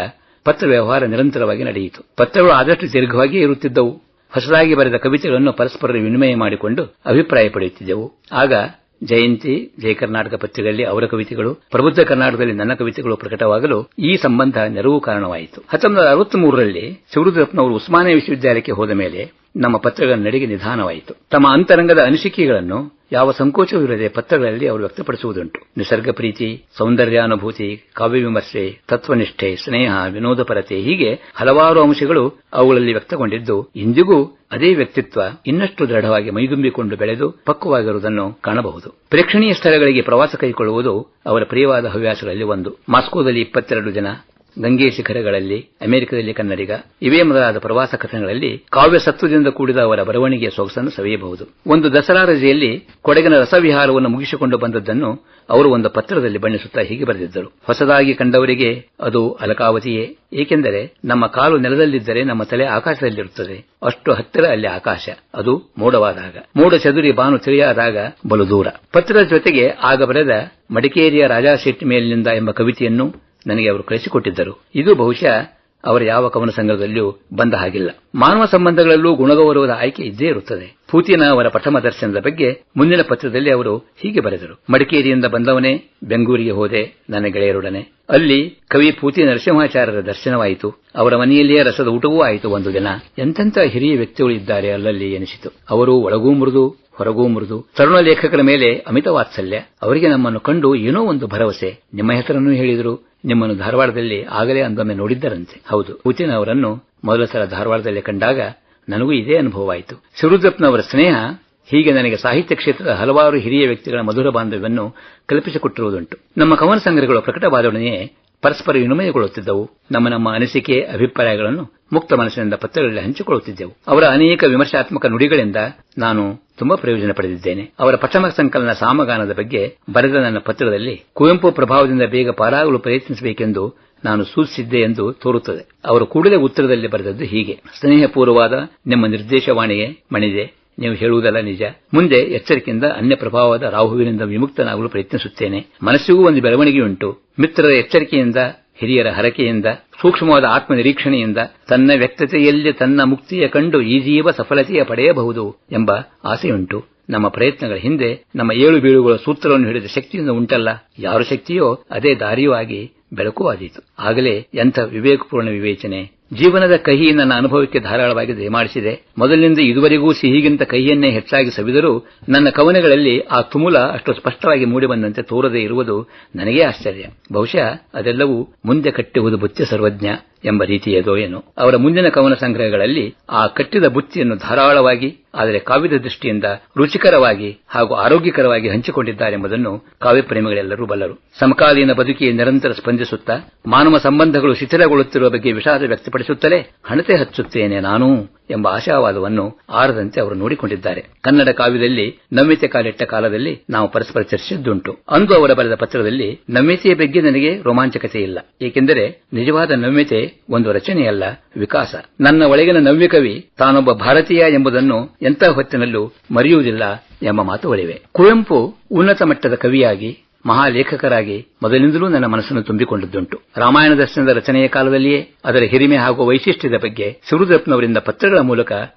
ಪತ್ರ ವ್ಯವಹಾರ ನಿರಂತರವಾಗಿ ನಡೆಯಿತು. ಪತ್ರಗಳು ಆದಷ್ಟು ದೀರ್ಘವಾಗಿಯೇ ಇರುತ್ತಿದ್ದವು. ಹೊಸದಾಗಿ ಬರೆದ ಕವಿತೆಗಳನ್ನು ಪರಸ್ಪರ ವಿನಿಮಯ ಮಾಡಿಕೊಂಡು ಅಭಿಪ್ರಾಯ ಪಡೆಯುತ್ತಿದ್ದೆವು. ಆಗ ಜಯಂತಿ, ಜಯ ಕರ್ನಾಟಕ ಪತ್ರಿಕೆಯಲ್ಲಿ ಅವರ ಕವಿತೆಗಳು, ಪ್ರಬುದ್ಧ ಕರ್ನಾಟಕದಲ್ಲಿ ನನ್ನ ಕವಿತೆಗಳು ಪ್ರಕಟವಾಗಲು ಈ ಸಂಬಂಧ ನೆರವು ಕಾರಣವಾಯಿತು. 1963ರಲ್ಲಿ ಶಿವರುದ್ರಪ್ಪನವರು ಉಸ್ಮಾನಿಯಾ ವಿಶ್ವವಿದ್ಯಾಲಯಕ್ಕೆ ಹೋದ ಮೇಲೆ ನಮ್ಮ ಪತ್ರಗಳ ನಡೆಗೆ ನಿಧಾನವಾಯಿತು. ತಮ್ಮ ಅಂತರಂಗದ ಅನಿಸಿಕೆಗಳನ್ನು ಯಾವ ಸಂಕೋಚವಿಲ್ಲದೆ ಪತ್ರಗಳಲ್ಲಿ ಅವರು ವ್ಯಕ್ತಪಡಿಸುವುದುಂಟು. ನಿಸರ್ಗ ಪ್ರೀತಿ, ಸೌಂದರ್ಯಾನುಭೂತಿ, ಕಾವ್ಯ ವಿಮರ್ಶೆ, ತತ್ವನಿಷ್ಠೆ, ಸ್ನೇಹ, ವಿನೋದಪರತೆ ಹೀಗೆ ಹಲವಾರು ಅಂಶಗಳು ಅವುಗಳಲ್ಲಿ ವ್ಯಕ್ತಗೊಂಡಿದ್ದು ಇಂದಿಗೂ ಅದೇ ವ್ಯಕ್ತಿತ್ವ ಇನ್ನಷ್ಟು ದೃಢವಾಗಿ ಮೈದುಂಬಿಕೊಂಡು ಬೆಳೆದು ಪಕ್ವವಾಗಿರುವುದನ್ನು ಕಾಣಬಹುದು. ಪ್ರೇಕ್ಷಣೀಯ ಸ್ಥಳಗಳಿಗೆ ಪ್ರವಾಸ ಕೈಗೊಳ್ಳುವುದು ಅವರ ಪ್ರಿಯವಾದ ಹವ್ಯಾಸಗಳಲ್ಲಿ ಒಂದು. ಮಾಸ್ಕೋದಲ್ಲಿ 22 ದಿನ, ಗಂಗೆ ಶಿಖರಗಳಲ್ಲಿ, ಅಮೆರಿಕದಲ್ಲಿ ಕನ್ನಡಿಗ, ಇವೇ ಮೊದಲಾದ ಪ್ರವಾಸ ಕಥನಗಳಲ್ಲಿ ಕಾವ್ಯ ಸತ್ವದಿಂದ ಕೂಡಿದ ಅವರ ಬರವಣಿಗೆಯ ಸೊಗಸನ್ನು ಸವಿಯಬಹುದು. ಒಂದು ದಸರಾ ರಜೆಯಲ್ಲಿ ಕೊಡಗಿನ ರಸವಿಹಾರವನ್ನು ಮುಗಿಸಿಕೊಂಡು ಬಂದದ್ದನ್ನು ಅವರು ಒಂದು ಪತ್ರದಲ್ಲಿ ಬಣ್ಣಿಸುತ್ತಾ ಹೀಗೆ ಬರೆದಿದ್ದರು. ಹೊಸದಾಗಿ ಕಂಡವರಿಗೆ ಅದು ಅಲಕಾವತಿಯೇ, ಏಕೆಂದರೆ ನಮ್ಮ ಕಾಲು ನೆಲದಲ್ಲಿದ್ದರೆ ನಮ್ಮ ತಲೆ ಆಕಾಶದಲ್ಲಿರುತ್ತದೆ. ಅಷ್ಟು ಹತ್ತಿರ ಅಲ್ಲಿ ಆಕಾಶ, ಅದು ಮೋಡವಾದಾಗ, ಮೋಡ ಚದುರಿ ಬಾನು ತಿಳಿಯಾದಾಗ ಬಲು ದೂರ. ಪತ್ರದ ಜೊತೆಗೆ ಆಗ ಬರೆದ ಮಡಿಕೇರಿಯ ರಾಜಾ ಶೆಟ್ಟಿ ಮೇಲಿನಿಂದ ಎಂಬ ಕವಿತೆಯನ್ನು ನನಗೆ ಅವರು ಕಳಿಸಿಕೊಟ್ಟಿದ್ದರು. ಇದು ಬಹುಶಃ ಅವರ ಯಾವ ಕವನ ಸಂಗ್ರಹದಲ್ಲಿಯೂ ಬಂದ ಹಾಗಿಲ್ಲ. ಮಾನವ ಸಂಬಂಧಗಳಲ್ಲೂ ಗುಣಗೌರವದ ಆಯ್ಕೆ ಇದ್ದೇ ಇರುತ್ತದೆ. ಪೂತಿನ ಅವರ ಪ್ರಥಮ ದರ್ಶನದ ಬಗ್ಗೆ ಮುಂದಿನ ಪತ್ರದಲ್ಲಿ ಅವರು ಹೀಗೆ ಬರೆದರು. ಮಡಿಕೇರಿಯಿಂದ ಬಂದವನೇ ಬೆಂಗೂರಿಗೆ ಹೋದೆ ನನ್ನ ಗೆಳೆಯರೊಡನೆ. ಅಲ್ಲಿ ಕವಿ ಪೂತಿ ನರಸಿಂಹಾಚಾರ್ಯರ ದರ್ಶನವಾಯಿತು. ಅವರ ಮನೆಯಲ್ಲಿಯೇ ರಸದ ಊಟವೂ ಆಯಿತು. ಒಂದು ದಿನ ಎಂತೆಂಥ ಹಿರಿಯ ವ್ಯಕ್ತಿಗಳು ಇದ್ದಾರೆ ಅಲ್ಲಲ್ಲಿ ಎನಿಸಿತು. ಅವರು ಒಳಗೂ ಮೃದು, ಹೊರಗೂ ಮೃದು. ತರುಣ ಲೇಖಕರ ಮೇಲೆ ಅಮಿತ ವಾತ್ಸಲ್ಯ. ಅವರಿಗೆ ನಮ್ಮನ್ನು ಕಂಡು ಏನೋ ಒಂದು ಭರವಸೆ. ನಿಮ್ಮ ಹೆಸರನ್ನು ಹೇಳಿದರು. ನಿಮ್ಮನ್ನು ಧಾರವಾಡದಲ್ಲಿ ಆಗಲೇ ಅಂದೊಮ್ಮೆ ನೋಡಿದ್ದರಂತೆ. ಹೌದು, ಪೂತಿನ ಅವರನ್ನು ಮೊದಲ ಸಲ ಧಾರವಾಡದಲ್ಲಿ ಕಂಡಾಗ ನನಗೂ ಇದೇ ಅನುಭವವಾಯಿತು. ಶಿವರುದ್ರಪ್ಪನವರ ಸ್ನೇಹ ಹೀಗೆ ನನಗೆ ಸಾಹಿತ್ಯ ಕ್ಷೇತ್ರದ ಹಲವಾರು ಹಿರಿಯ ವ್ಯಕ್ತಿಗಳ ಮಧುರ ಬಾಂಧವ್ಯವನ್ನು ಕಲ್ಪಿಸಿಕೊಟ್ಟಿರುವುದುಂಟು. ನಮ್ಮ ಕವನ ಸಂಗ್ರಹಗಳು ಪ್ರಕಟವಾದೊಡನೆಯೇ ಪರಸ್ಪರ ವಿನಿಮಯಗೊಳ್ಳುತ್ತಿದ್ದವು. ನಮ್ಮ ಅನಿಸಿಕೆ, ಅಭಿಪ್ರಾಯಗಳನ್ನು ಮುಕ್ತ ಮನಸ್ಸಿನಿಂದ ಪತ್ರಗಳಲ್ಲಿ ಹಂಚಿಕೊಳ್ಳುತ್ತಿದ್ದೆವು. ಅವರ ಅನೇಕ ವಿಮರ್ಶಾತ್ಮಕ ನುಡಿಗಳಿಂದ ನಾನು ತುಂಬಾ ಪ್ರಯೋಜನ ಪಡೆದಿದ್ದೇನೆ. ಅವರ ಪ್ರಥಮ ಸಂಕಲನ ಸಾಮಗಾನದ ಬಗ್ಗೆ ಬರೆದ ನನ್ನ ಪತ್ರದಲ್ಲಿ ಕುವೆಂಪು ಪ್ರಭಾವದಿಂದ ಬೇಗ ಪಾರಾಗಲು ಪ್ರಯತ್ನಿಸಬೇಕೆಂದು ನಾನು ಸೂಚಿಸಿದ್ದೆ ಎಂದು ತೋರುತ್ತದೆ. ಅವರು ಕೂಡಲೇ ಉತ್ತರದಲ್ಲಿ ಬರೆದದ್ದು ಹೀಗೆ: ಸ್ನೇಹಪೂರ್ವವಾದ ನಿಮ್ಮ ನಿರ್ದೇಶವಾಣಿಗೆ ಮಣಿದೆ. ನೀವು ಹೇಳುವುದಲ್ಲ ನಿಜ. ಮುಂದೆ ಎಚ್ಚರಿಕೆಯಿಂದ ಅನ್ಯ ಪ್ರಭಾವದ ರಾಹುವಿನಿಂದ ವಿಮುಕ್ತನಾಗಲು ಪ್ರಯತ್ನಿಸುತ್ತೇನೆ. ಮನಸ್ಸಿಗೂ ಒಂದು ಬೆಳವಣಿಗೆಯುಂಟು. ಮಿತ್ರರ ಎಚ್ಚರಿಕೆಯಿಂದ, ಹಿರಿಯರ ಹರಕೆಯಿಂದ, ಸೂಕ್ಷ್ಮವಾದ ಆತ್ಮನಿರೀಕ್ಷಣೆಯಿಂದ ತನ್ನ ವ್ಯಕ್ತತೆಯಲ್ಲಿ ತನ್ನ ಮುಕ್ತಿಯ ಕಂಡು ಈ ಜೀವ ಸಫಲತೆಯ ಪಡೆಯಬಹುದು ಎಂಬ ಆಸೆಯುಂಟು. ನಮ್ಮ ಪ್ರಯತ್ನಗಳ ಹಿಂದೆ ನಮ್ಮ ಏಳು ಬೀಳುಗಳ ಸೂತ್ರವನ್ನು ಹಿಡಿದ ಶಕ್ತಿಯಿಂದ ಉಂಟಲ್ಲ, ಯಾರ ಶಕ್ತಿಯೋ ಅದೇ ದಾರಿಯೂ ಆಗಿ ಬೆಳಕು ಆದೀತು. ಆಗಲೇ ಎಂಥ ವಿವೇಕಪೂರ್ಣ ವಿವೇಚನೆ! ಜೀವನದ ಕಹಿ ನನ್ನ ಅನುಭವಕ್ಕೆ ಧಾರಾಳವಾಗಿ ದಯಮಾಡಿಸಿದೆ. ಮೊದಲಿನಿಂದ ಇದುವರೆಗೂ ಸಿಹಿಗಿಂತ ಕಹಿಯನ್ನೇ ಹೆಚ್ಚಾಗಿ ಸವಿದರೂ ನನ್ನ ಕವನಗಳಲ್ಲಿ ಆ ತುಮುಲ ಅಷ್ಟು ಸ್ಪಷ್ಟವಾಗಿ ಮೂಡಿಬಂದಂತೆ ತೋರದೇ ಇರುವುದು ನನಗೇ ಆಶ್ಚರ್ಯ. ಬಹುಶಃ ಅದೆಲ್ಲವೂ ಮುಂದೆ ಕಟ್ಟುವುದು ಬುತ್ತಿ ಸರ್ವಜ್ಞ ಎಂಬ ರೀತಿಯದೋ ಏನೋ. ಅವರ ಮುಂದಿನ ಕವನ ಸಂಗ್ರಹಗಳಲ್ಲಿ ಆ ಕಟ್ಟಿದ ಬುತ್ತಿಯನ್ನು ಧಾರಾಳವಾಗಿ, ಆದರೆ ಕಾವ್ಯದ ದೃಷ್ಟಿಯಿಂದ ರುಚಿಕರವಾಗಿ ಹಾಗೂ ಆರೋಗ್ಯಕರವಾಗಿ ಹಂಚಿಕೊಂಡಿದ್ದಾರೆಂಬುದನ್ನು ಕಾವ್ಯಪ್ರೇಮಿಗಳೆಲ್ಲರೂ ಬಲ್ಲರು. ಸಮಕಾಲೀನ ಬದುಕಿಗೆ ನಿರಂತರ ಸ್ಪಂದಿಸುತ್ತಾ ಮಾನವ ಸಂಬಂಧಗಳು ಶಿಥಿಲಗೊಳ್ಳುತ್ತಿರುವ ಬಗ್ಗೆ ವಿಷಾದ ವ್ಯಕ್ತಪಡಿಸುತ್ತಲೇ ಹಣತೆ ಹಚ್ಚುತ್ತೇನೆ ನಾನೂ ಎಂಬ ಆಶಾವಾದವನ್ನು ಆರದಂತೆ ಅವರು ನೋಡಿಕೊಂಡಿದ್ದಾರೆ. ಕನ್ನಡ ಕಾವ್ಯದಲ್ಲಿ ನಮ್ಯತೆ ಕಾಲಿಟ್ಟ ಕಾಲದಲ್ಲಿ ನಾವು ಪರಸ್ಪರ ಚರ್ಚಿಸಿದ್ದುಂಟು. ಅಂದು ಅವರ ಬರೆದ ಪತ್ರದಲ್ಲಿ ನಮ್ಯತೆಯ ಬಗ್ಗೆ ನನಗೆ ರೋಮಾಂಚಕತೆ ಇಲ್ಲ, ಏಕೆಂದರೆ ನಿಜವಾದ ನಮ್ಯತೆ ಒಂದು ರಚನೆಯಲ್ಲ, ವಿಕಾಸ. ನನ್ನ ಒಳಗಿನ ನವ್ಯ ಕವಿ ತಾನೊಬ್ಬ ಭಾರತೀಯ ಎಂಬುದನ್ನು ಎಂಥ ಹೊತ್ತಿನಲ್ಲೂ ಮರೆಯುವುದಿಲ್ಲ ಎಂಬ ಮಾತುಗಳಿವೆ. ಕುವೆಂಪು ಉನ್ನತ ಮಟ್ಟದ ಕವಿಯಾಗಿ, ಮಹಾಲೇಖಕರಾಗಿ ಮೊದಲಿನಿಂದಲೂ ನನ್ನ ಮನಸ್ಸನ್ನು ತುಂಬಿಕೊಂಡಿದ್ದುಂಟು. ರಾಮಾಯಣ ದರ್ಶನದ ರಚನೆಯ ಕಾಲದಲ್ಲಿಯೇ ಅದರ ಹಿರಿಮೆ ಹಾಗೂ ವೈಶಿಷ್ಟ್ಯದ ಬಗ್ಗೆ ಶಿವರುದ್ರಪ್ಪನವರಿಂದ ಪತ್ರಗಳ ಮೂಲಕ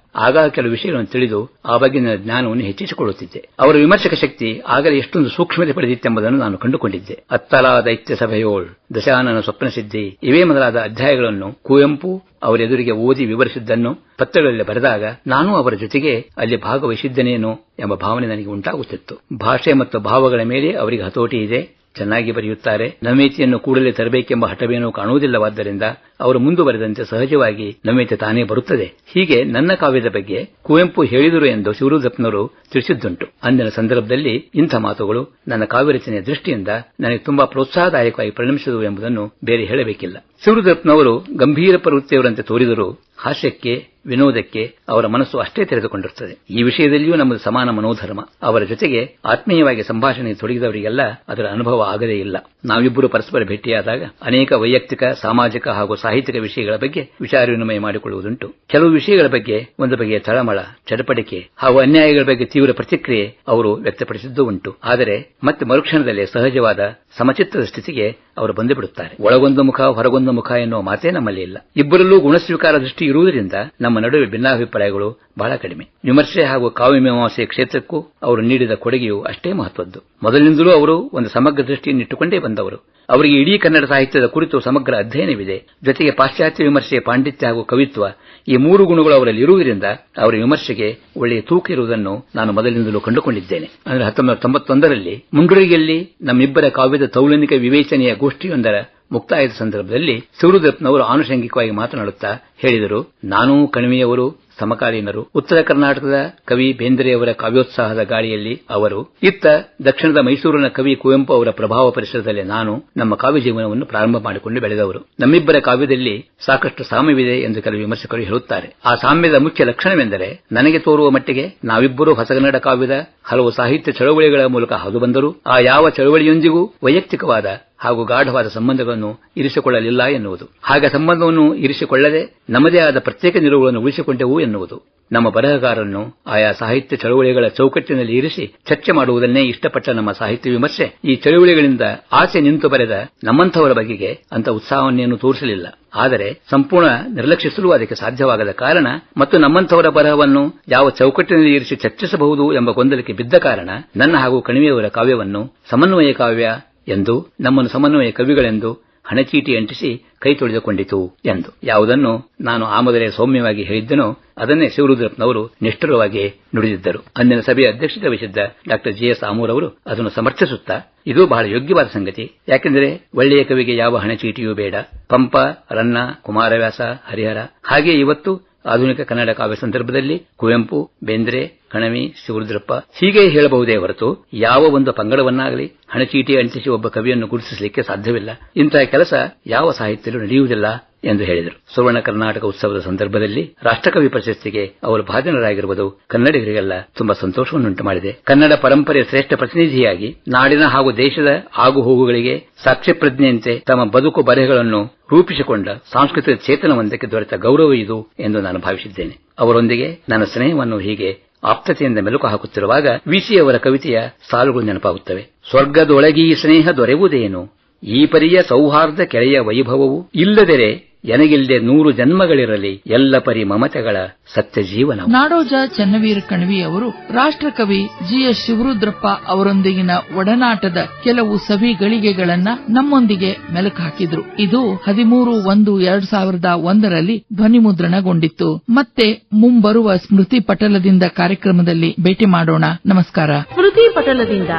ಆಗಾಗ ಕೆಲವು ವಿಷಯಗಳನ್ನು ತಿಳಿದು ಆ ಬಗ್ಗೆ ನನ್ನ ಜ್ಞಾನವನ್ನು ಹೆಚ್ಚಿಸಿಕೊಳ್ಳುತ್ತಿದ್ದೆ. ಅವರ ವಿಮರ್ಶಕ ಶಕ್ತಿ ಆಗಲೇ ಎಷ್ಟೊಂದು ಸೂಕ್ಷ್ಮತೆ ಪಡೆದಿತ್ತೆಂಬುದನ್ನು ನಾನು ಕಂಡುಕೊಂಡಿದ್ದೆ. ಅತ್ತಲಾ ದೈತ್ಯ ಸಭೆಯೋಳ್, ದಶಾನನ ಸ್ವಪ್ನ ಸಿದ್ಧಿ ಇವೇ ಮೊದಲಾದ ಅಧ್ಯಾಯಗಳನ್ನು ಕುವೆಂಪು ಅವರೆದುರಿಗೆ ಓದಿ ವಿವರಿಸಿದ್ದನ್ನು ಪತ್ರಗಳಲ್ಲಿ ಬರೆದಾಗ ನಾನು ಅವರ ಜೊತೆಗೆ ಅಲ್ಲಿ ಭಾಗವಹಿಸಿದ್ದನೇನೋ ಎಂಬ ಭಾವನೆ ನನಗೆ ಉಂಟಾಗುತ್ತಿತ್ತು. ಭಾಷೆ ಮತ್ತು ಭಾವಗಳ ಮೇಲೆ ಅವರಿಗೆ ಹತೋಟಿ ಇದೆ, ಚೆನ್ನಾಗಿ ಬರೆಯುತ್ತಾರೆ. ನಮ್ಯತೆಯನ್ನು ಕೂಡಲೇ ತರಬೇಕೆಂಬ ಹಠವೇನೂ ಕಾಣುವುದಿಲ್ಲವಾದ್ದರಿಂದ ಅವರು ಮುಂದುವರೆದಂತೆ ಸಹಜವಾಗಿ ನಮ್ಯತೆ ತಾನೇ ಬರುತ್ತದೆ. ಹೀಗೆ ನನ್ನ ಕಾವ್ಯದ ಬಗ್ಗೆ ಕುವೆಂಪು ಹೇಳಿದರು ಎಂದು ಶಿವರುದ್ರಪ್ಪನವರು ತಿಳಿಸಿದ್ದುಂಟು. ಅಂದಿನ ಸಂದರ್ಭದಲ್ಲಿ ಇಂಥ ಮಾತುಗಳು ನನ್ನ ಕಾವ್ಯ ರಚನೆಯ ದೃಷ್ಟಿಯಿಂದ ನನಗೆ ತುಂಬಾ ಪ್ರೋತ್ಸಾಹದಾಯಕವಾಗಿ ಪರಿಣಮಿಸಿದವು ಎಂಬುದನ್ನು ಬೇರೆ ಹೇಳಬೇಕಿಲ್ಲ. ಶಿವರುದ್ರಪ್ಪನವರು ಗಂಭೀರ ಪ್ರವೃತ್ತಿಯವರಂತೆ ತೋರಿದರೂ ಹಾಸ್ಯಕ್ಕೆ, ವಿನೋದಕ್ಕೆ ಅವರ ಮನಸ್ಸು ಅಷ್ಟೇ ತೆರೆದುಕೊಂಡಿರುತ್ತದೆ. ಈ ವಿಷಯದಲ್ಲಿಯೂ ನಮ್ಮದು ಸಮಾನ ಮನೋಧರ್ಮ. ಅವರ ಜೊತೆಗೆ ಆತ್ಮೀಯವಾಗಿ ಸಂಭಾಷಣೆಗೆ ತೊಡಗಿದವರಿಗೆಲ್ಲ ಅದರ ಅನುಭವ ಆಗದೇ ಇಲ್ಲ. ನಾವಿಬ್ಬರು ಪರಸ್ಪರ ಭೇಟಿಯಾದಾಗ ಅನೇಕ ವೈಯಕ್ತಿಕ, ಸಾಮಾಜಿಕ ಹಾಗೂ ಸಾಹಿತ್ಯಿಕ ವಿಷಯಗಳ ಬಗ್ಗೆ ವಿಚಾರ ವಿನಿಮಯ ಮಾಡಿಕೊಳ್ಳುವುದುಂಟು. ಕೆಲವು ವಿಷಯಗಳ ಬಗ್ಗೆ ಒಂದು ಬಗೆಯ ತಳಮಳ, ಚಡಪಡಿಕೆ ಹಾಗೂ ಅನ್ಯಾಯಗಳ ಬಗ್ಗೆ ತೀವ್ರ ಪ್ರತಿಕ್ರಿಯೆ ಅವರು ವ್ಯಕ್ತಪಡಿಸಿದ್ದೂ ಉಂಟು. ಆದರೆ ಮತ್ತೆ ಮರುಕ್ಷಣದಲ್ಲೇ ಸಹಜವಾದ ಸಮಚಿತ್ತದ ಸ್ಥಿತಿಗೆ ಅವರು ಬಂದುಬಿಡುತ್ತಾರೆ. ಒಳಗೊಂದು ಮುಖ, ಹೊರಗೊಂದು ಮುಖ ಎನ್ನುವ ಮಾತೇ ನಮ್ಮಲ್ಲಿ ಇಲ್ಲ. ಇಬ್ಬರಲ್ಲೂ ಗುಣಸ್ವೀಕಾರ ದೃಷ್ಟಿ ಇರುವುದರಿಂದ ನಮ್ಮ ನಡುವೆ ಭಿನ್ನಾಭಿಪ್ರಾಯಗಳು ಬಹಳ ಕಡಿಮೆ. ವಿಮರ್ಶೆ ಹಾಗೂ ಕಾವ್ಯಮೀಮಾಂಸೆಯ ಕ್ಷೇತ್ರಕ್ಕೂ ಅವರು ನೀಡಿದ ಕೊಡುಗೆಯು ಅಷ್ಟೇ ಮಹತ್ವದ್ದು. ಮೊದಲಿನಿಂದಲೂ ಅವರು ಒಂದು ಸಮಗ್ರ ದೃಷ್ಟಿಯನ್ನಿಟ್ಟುಕೊಂಡೇ ಬಂದವರು. ಅವರಿಗೆ ಇಡೀ ಕನ್ನಡ ಸಾಹಿತ್ಯದ ಕುರಿತು ಸಮಗ್ರ ಅಧ್ಯಯನವಿದೆ. ಜೊತೆಗೆ ಪಾಶ್ಚಾತ್ಯ ವಿಮರ್ಶೆಯ ಪಾಂಡಿತ್ಯ ಹಾಗೂ ಕವಿತ್ವ ಈ ಮೂರು ಗುಣಗಳು ಅವರಲ್ಲಿ ಇರುವುದರಿಂದ ಅವರ ವಿಮರ್ಶೆಗೆ ಒಳ್ಳೆಯ ತೂಕ ಇರುವುದನ್ನು ನಾನು ಮೊದಲಿನಿಂದಲೂ ಕಂಡುಕೊಂಡಿದ್ದೇನೆ. ಅಂದರೆ 1991ರಲ್ಲಿ ಮುಂಡರಗಿಯಲ್ಲಿ ನಮ್ಮಿಬ್ಬರ ಕಾವ್ಯದ ತೌಲನಿಕ ವಿವೇಚನೆಯ ಗೋಷ್ಠಿಯೊಂದರ ಮುಕ್ತಾಯದ ಸಂದರ್ಭದಲ್ಲಿ ಶಿವರುದ್ರಪ್ಪನವರು ಆನುಷಂಗಿಕವಾಗಿ ಮಾತನಾಡುತ್ತಾ ಹೇಳಿದರು, ನಾನೂ ಕಣಿವೆಯವರು ಸಮಕಾಲೀನರು. ಉತ್ತರ ಕರ್ನಾಟಕದ ಕವಿ ಬೇಂದ್ರೆಯವರ ಕಾವ್ಯೋತ್ಸಾಹದ ಗಾಳಿಯಲ್ಲಿ ಅವರು, ಇತ್ತ ದಕ್ಷಿಣದ ಮೈಸೂರಿನ ಕವಿ ಕುವೆಂಪು ಅವರ ಪ್ರಭಾವ ಪರಿಸರದಲ್ಲಿ ನಾನು ನಮ್ಮ ಕಾವ್ಯ ಜೀವನವನ್ನು ಪ್ರಾರಂಭ ಮಾಡಿಕೊಂಡು ಬೆಳೆದವರು. ನಮ್ಮಿಬ್ಬರ ಕಾವ್ಯದಲ್ಲಿ ಸಾಕಷ್ಟು ಸಾಮ್ಯವಿದೆ ಎಂದು ಕೆಲವು ವಿಮರ್ಶಕರು ಹೇಳುತ್ತಾರೆ. ಆ ಸಾಮ್ಯದ ಮುಖ್ಯ ಲಕ್ಷಣವೆಂದರೆ ನನಗೆ ತೋರುವ ಮಟ್ಟಿಗೆ ನಾವಿಬ್ಬರೂ ಹೊಸಗನ್ನಡ ಕಾವ್ಯದ ಹಲವು ಸಾಹಿತ್ಯ ಚಳವಳಿಗಳ ಮೂಲಕ ಹಾದು ಬಂದರೂ ಆ ಯಾವ ಚಳವಳಿಯೊಂದಿಗೂ ವೈಯಕ್ತಿಕವಾದ ಹಾಗೂ ಗಾಢವಾದ ಸಂಬಂಧಗಳನ್ನು ಇರಿಸಿಕೊಳ್ಳಲಿಲ್ಲ ಎನ್ನುವುದು. ಹಾಗೆ ಸಂಬಂಧವನ್ನು ಇರಿಸಿಕೊಳ್ಳದೆ ನಮ್ಮದೇ ಆದ ಪ್ರತ್ಯೇಕ ನಿಲುವುಗಳನ್ನು ಉಳಿಸಿಕೊಂಡೆವು ಎನ್ನುವುದು. ನಮ್ಮ ಬರಹಗಾರರನ್ನು ಆಯಾ ಸಾಹಿತ್ಯ ಚಳವಳಿಗಳ ಚೌಕಟ್ಟಿನಲ್ಲಿ ಇರಿಸಿ ಚರ್ಚೆ ಮಾಡುವುದನ್ನೇ ಇಷ್ಟಪಟ್ಟ ನಮ್ಮ ಸಾಹಿತ್ಯ ವಿಮರ್ಶೆ ಈ ಚಳವಳಿಗಳಿಂದ ಆಚೆ ನಿಂತು ಬರೆದ ನಮ್ಮಂಥವರ ಬಗೆಗೆ ಅಂತ ಉತ್ಸಾಹವನ್ನೇನು ತೋರಿಸಲಿಲ್ಲ. ಆದರೆ ಸಂಪೂರ್ಣ ನಿರ್ಲಕ್ಷಿಸಲು ಅದಕ್ಕೆ ಸಾಧ್ಯವಾಗದ ಕಾರಣ ಮತ್ತು ನಮ್ಮಂಥವರ ಬರಹವನ್ನು ಯಾವ ಚೌಕಟ್ಟಿನಲ್ಲಿ ಇರಿಸಿ ಚರ್ಚಿಸಬಹುದು ಎಂಬ ಗೊಂದಲಕ್ಕೆ ಬಿದ್ದ ಕಾರಣ ನನ್ನ ಹಾಗೂ ಕಣಿವೆಯವರ ಕಾವ್ಯವನ್ನು ಸಮನ್ವಯ ಕಾವ್ಯ ಎಂದು, ನಮ್ಮನ್ನು ಸಮನ್ವಯ ಕವಿಗಳೆಂದು ಹಣಚೀಟಿ ಅಂಟಿಸಿ ಕೈ ತೊಳೆದುಕೊಂಡಿತು ಎಂದು. ಯಾವುದನ್ನು ನಾನು ಆ ಮೊದಲೇ ಸೌಮ್ಯವಾಗಿ ಹೇಳಿದ್ದನೋ ಅದನ್ನೇ ಶಿವರುದ್ರಪ್ಪನವರು ನಿಷ್ಠುರವಾಗಿ ನುಡಿದಿದ್ದರು. ಅಂದಿನ ಸಭೆಯ ಅಧ್ಯಕ್ಷತೆ ವಹಿಸಿದ್ದ ಡಾ ಜಿ.ಎಸ್. ಆಮೂರ್ ಅವರು ಅದನ್ನು ಸಮರ್ಥಿಸುತ್ತಾ, ಇದು ಬಹಳ ಯೋಗ್ಯವಾದ ಸಂಗತಿ. ಯಾಕೆಂದರೆ ಒಳ್ಳೆಯ ಕವಿಗೆ ಯಾವ ಹಣಚೀಟಿಯೂ ಬೇಡ. ಪಂಪ, ರನ್ನ, ಕುಮಾರವ್ಯಾಸ, ಹರಿಹರ, ಹಾಗೆ ಇವತ್ತು ಆಧುನಿಕ ಕನ್ನಡ ಕಾವ್ಯ ಸಂದರ್ಭದಲ್ಲಿ ಕುವೆಂಪು, ಬೇಂದ್ರೆ, ಕಣವಿ, ಶಿವರುದ್ರಪ್ಪ ಹೀಗೆ ಹೇಳಬಹುದೇ ಹೊರತು ಯಾವ ಒಂದು ಪಂಗಡವನ್ನಾಗಲಿ ಹಣಚೀಟಿ ಅಂಟಿಸಿ ಒಬ್ಬ ಕವಿಯನ್ನು ಗುರುತಿಸಲಿಕ್ಕೆ ಸಾಧ್ಯವಿಲ್ಲ. ಇಂತಹ ಕೆಲಸ ಯಾವ ಸಾಹಿತ್ಯದಲ್ಲೂ ನಡೆಯುವುದಿಲ್ಲ ಎಂದು ಹೇಳಿದರು. ಸುವರ್ಣ ಕರ್ನಾಟಕ ಉತ್ಸವದ ಸಂದರ್ಭದಲ್ಲಿ ರಾಷ್ಟ್ರಕವಿ ಪ್ರಶಸ್ತಿಗೆ ಅವರು ಭಾಜನರಾಗಿರುವುದು ಕನ್ನಡಿಗರಿಗೆಲ್ಲ ತುಂಬಾ ಸಂತೋಷವನ್ನುಂಟು ಮಾಡಿದೆ. ಕನ್ನಡ ಪರಂಪರೆಯ ಶ್ರೇಷ್ಠ ಪ್ರತಿನಿಧಿಯಾಗಿ ನಾಡಿನ ಹಾಗೂ ದೇಶದ ಆಗುಹೋಗುಗಳಿಗೆ ಸಾಕ್ಷ್ಯಪ್ರಜ್ಞೆಯಂತೆ ತಮ್ಮ ಬದುಕು ಬರೆಹಗಳನ್ನು ರೂಪಿಸಿಕೊಂಡ ಸಾಂಸ್ಕೃತಿಕ ಚೇತನವೊಂದಕ್ಕೆ ದೊರೆತ ಗೌರವ ಇದು ಎಂದು ನಾನು ಭಾವಿಸಿದ್ದೇನೆ. ಅವರೊಂದಿಗೆ ನನ್ನ ಸ್ನೇಹವನ್ನು ಹೀಗೆ ಆಪ್ತತೆಯಿಂದ ಮೆಲುಕು ಹಾಕುತ್ತಿರುವಾಗ ವಿಸಿಯವರ ಕವಿತೆಯ ಸಾಲುಗಳು ನೆನಪಾಗುತ್ತವೆ. ಸ್ವರ್ಗದೊಳಗೀ ಸ್ನೇಹ ದೊರೆಯುವುದೇನು, ಈ ಪರಿಯ ಸೌಹಾರ್ದ ಕೆಳೆಯ ವೈಭವವು ಇಲ್ಲದರೆ ಎನಗಿಲ್ದೆ 100 ಜನ್ಮಗಳಿರಲಿ ಎಲ್ಲ ಪರಿ ಮಮತೆಗಳ ಸತ್ಯ ಜೀವನ. ನಾಡೋಜ ಚನ್ನವೀರ ಕಣವಿ ಅವರು ರಾಷ್ಟ್ರಕವಿ GS ಶಿವರುದ್ರಪ್ಪ ಅವರೊಂದಿಗಿನ ಒಡನಾಟದ ಕೆಲವು ಸವಿ ಗಳಿಗೆಗಳನ್ನ ನಮ್ಮೊಂದಿಗೆ ಮೆಲುಕು ಹಾಕಿದ್ರು. ಇದು 13/1/2001 ಧ್ವನಿಮುದ್ರಣಗೊಂಡಿತ್ತು. ಮತ್ತೆ ಮುಂಬರುವ ಸ್ಮೃತಿ ಪಟಲದಿಂದ ಕಾರ್ಯಕ್ರಮದಲ್ಲಿ ಭೇಟಿ ಮಾಡೋಣ. ನಮಸ್ಕಾರ. ಸ್ಮೃತಿ ಪಟಲದಿಂದ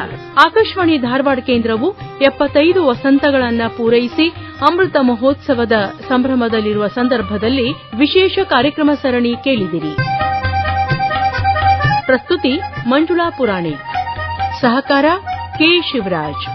ಆಕಾಶವಾಣಿ ಧಾರವಾಡ ಕೇಂದ್ರವು 75 ವಸಂತಗಳನ್ನ ಪೂರೈಸಿ ಅಮೃತ ಮಹೋತ್ಸವದ ಸಂಭ್ರಮದಲ್ಲಿರುವ ಸಂದರ್ಭದಲ್ಲಿ ವಿಶೇಷ ಕಾರ್ಯಕ್ರಮ ಸರಣಿ ಕೇಳಿದಿರಿ. ಪ್ರಸ್ತುತಿ ಮಂಜುಳಾ ಪುರಾಣಿಕ್, ಸಹಕಾರ ಕೆ. ಶಿವರಾಜ್.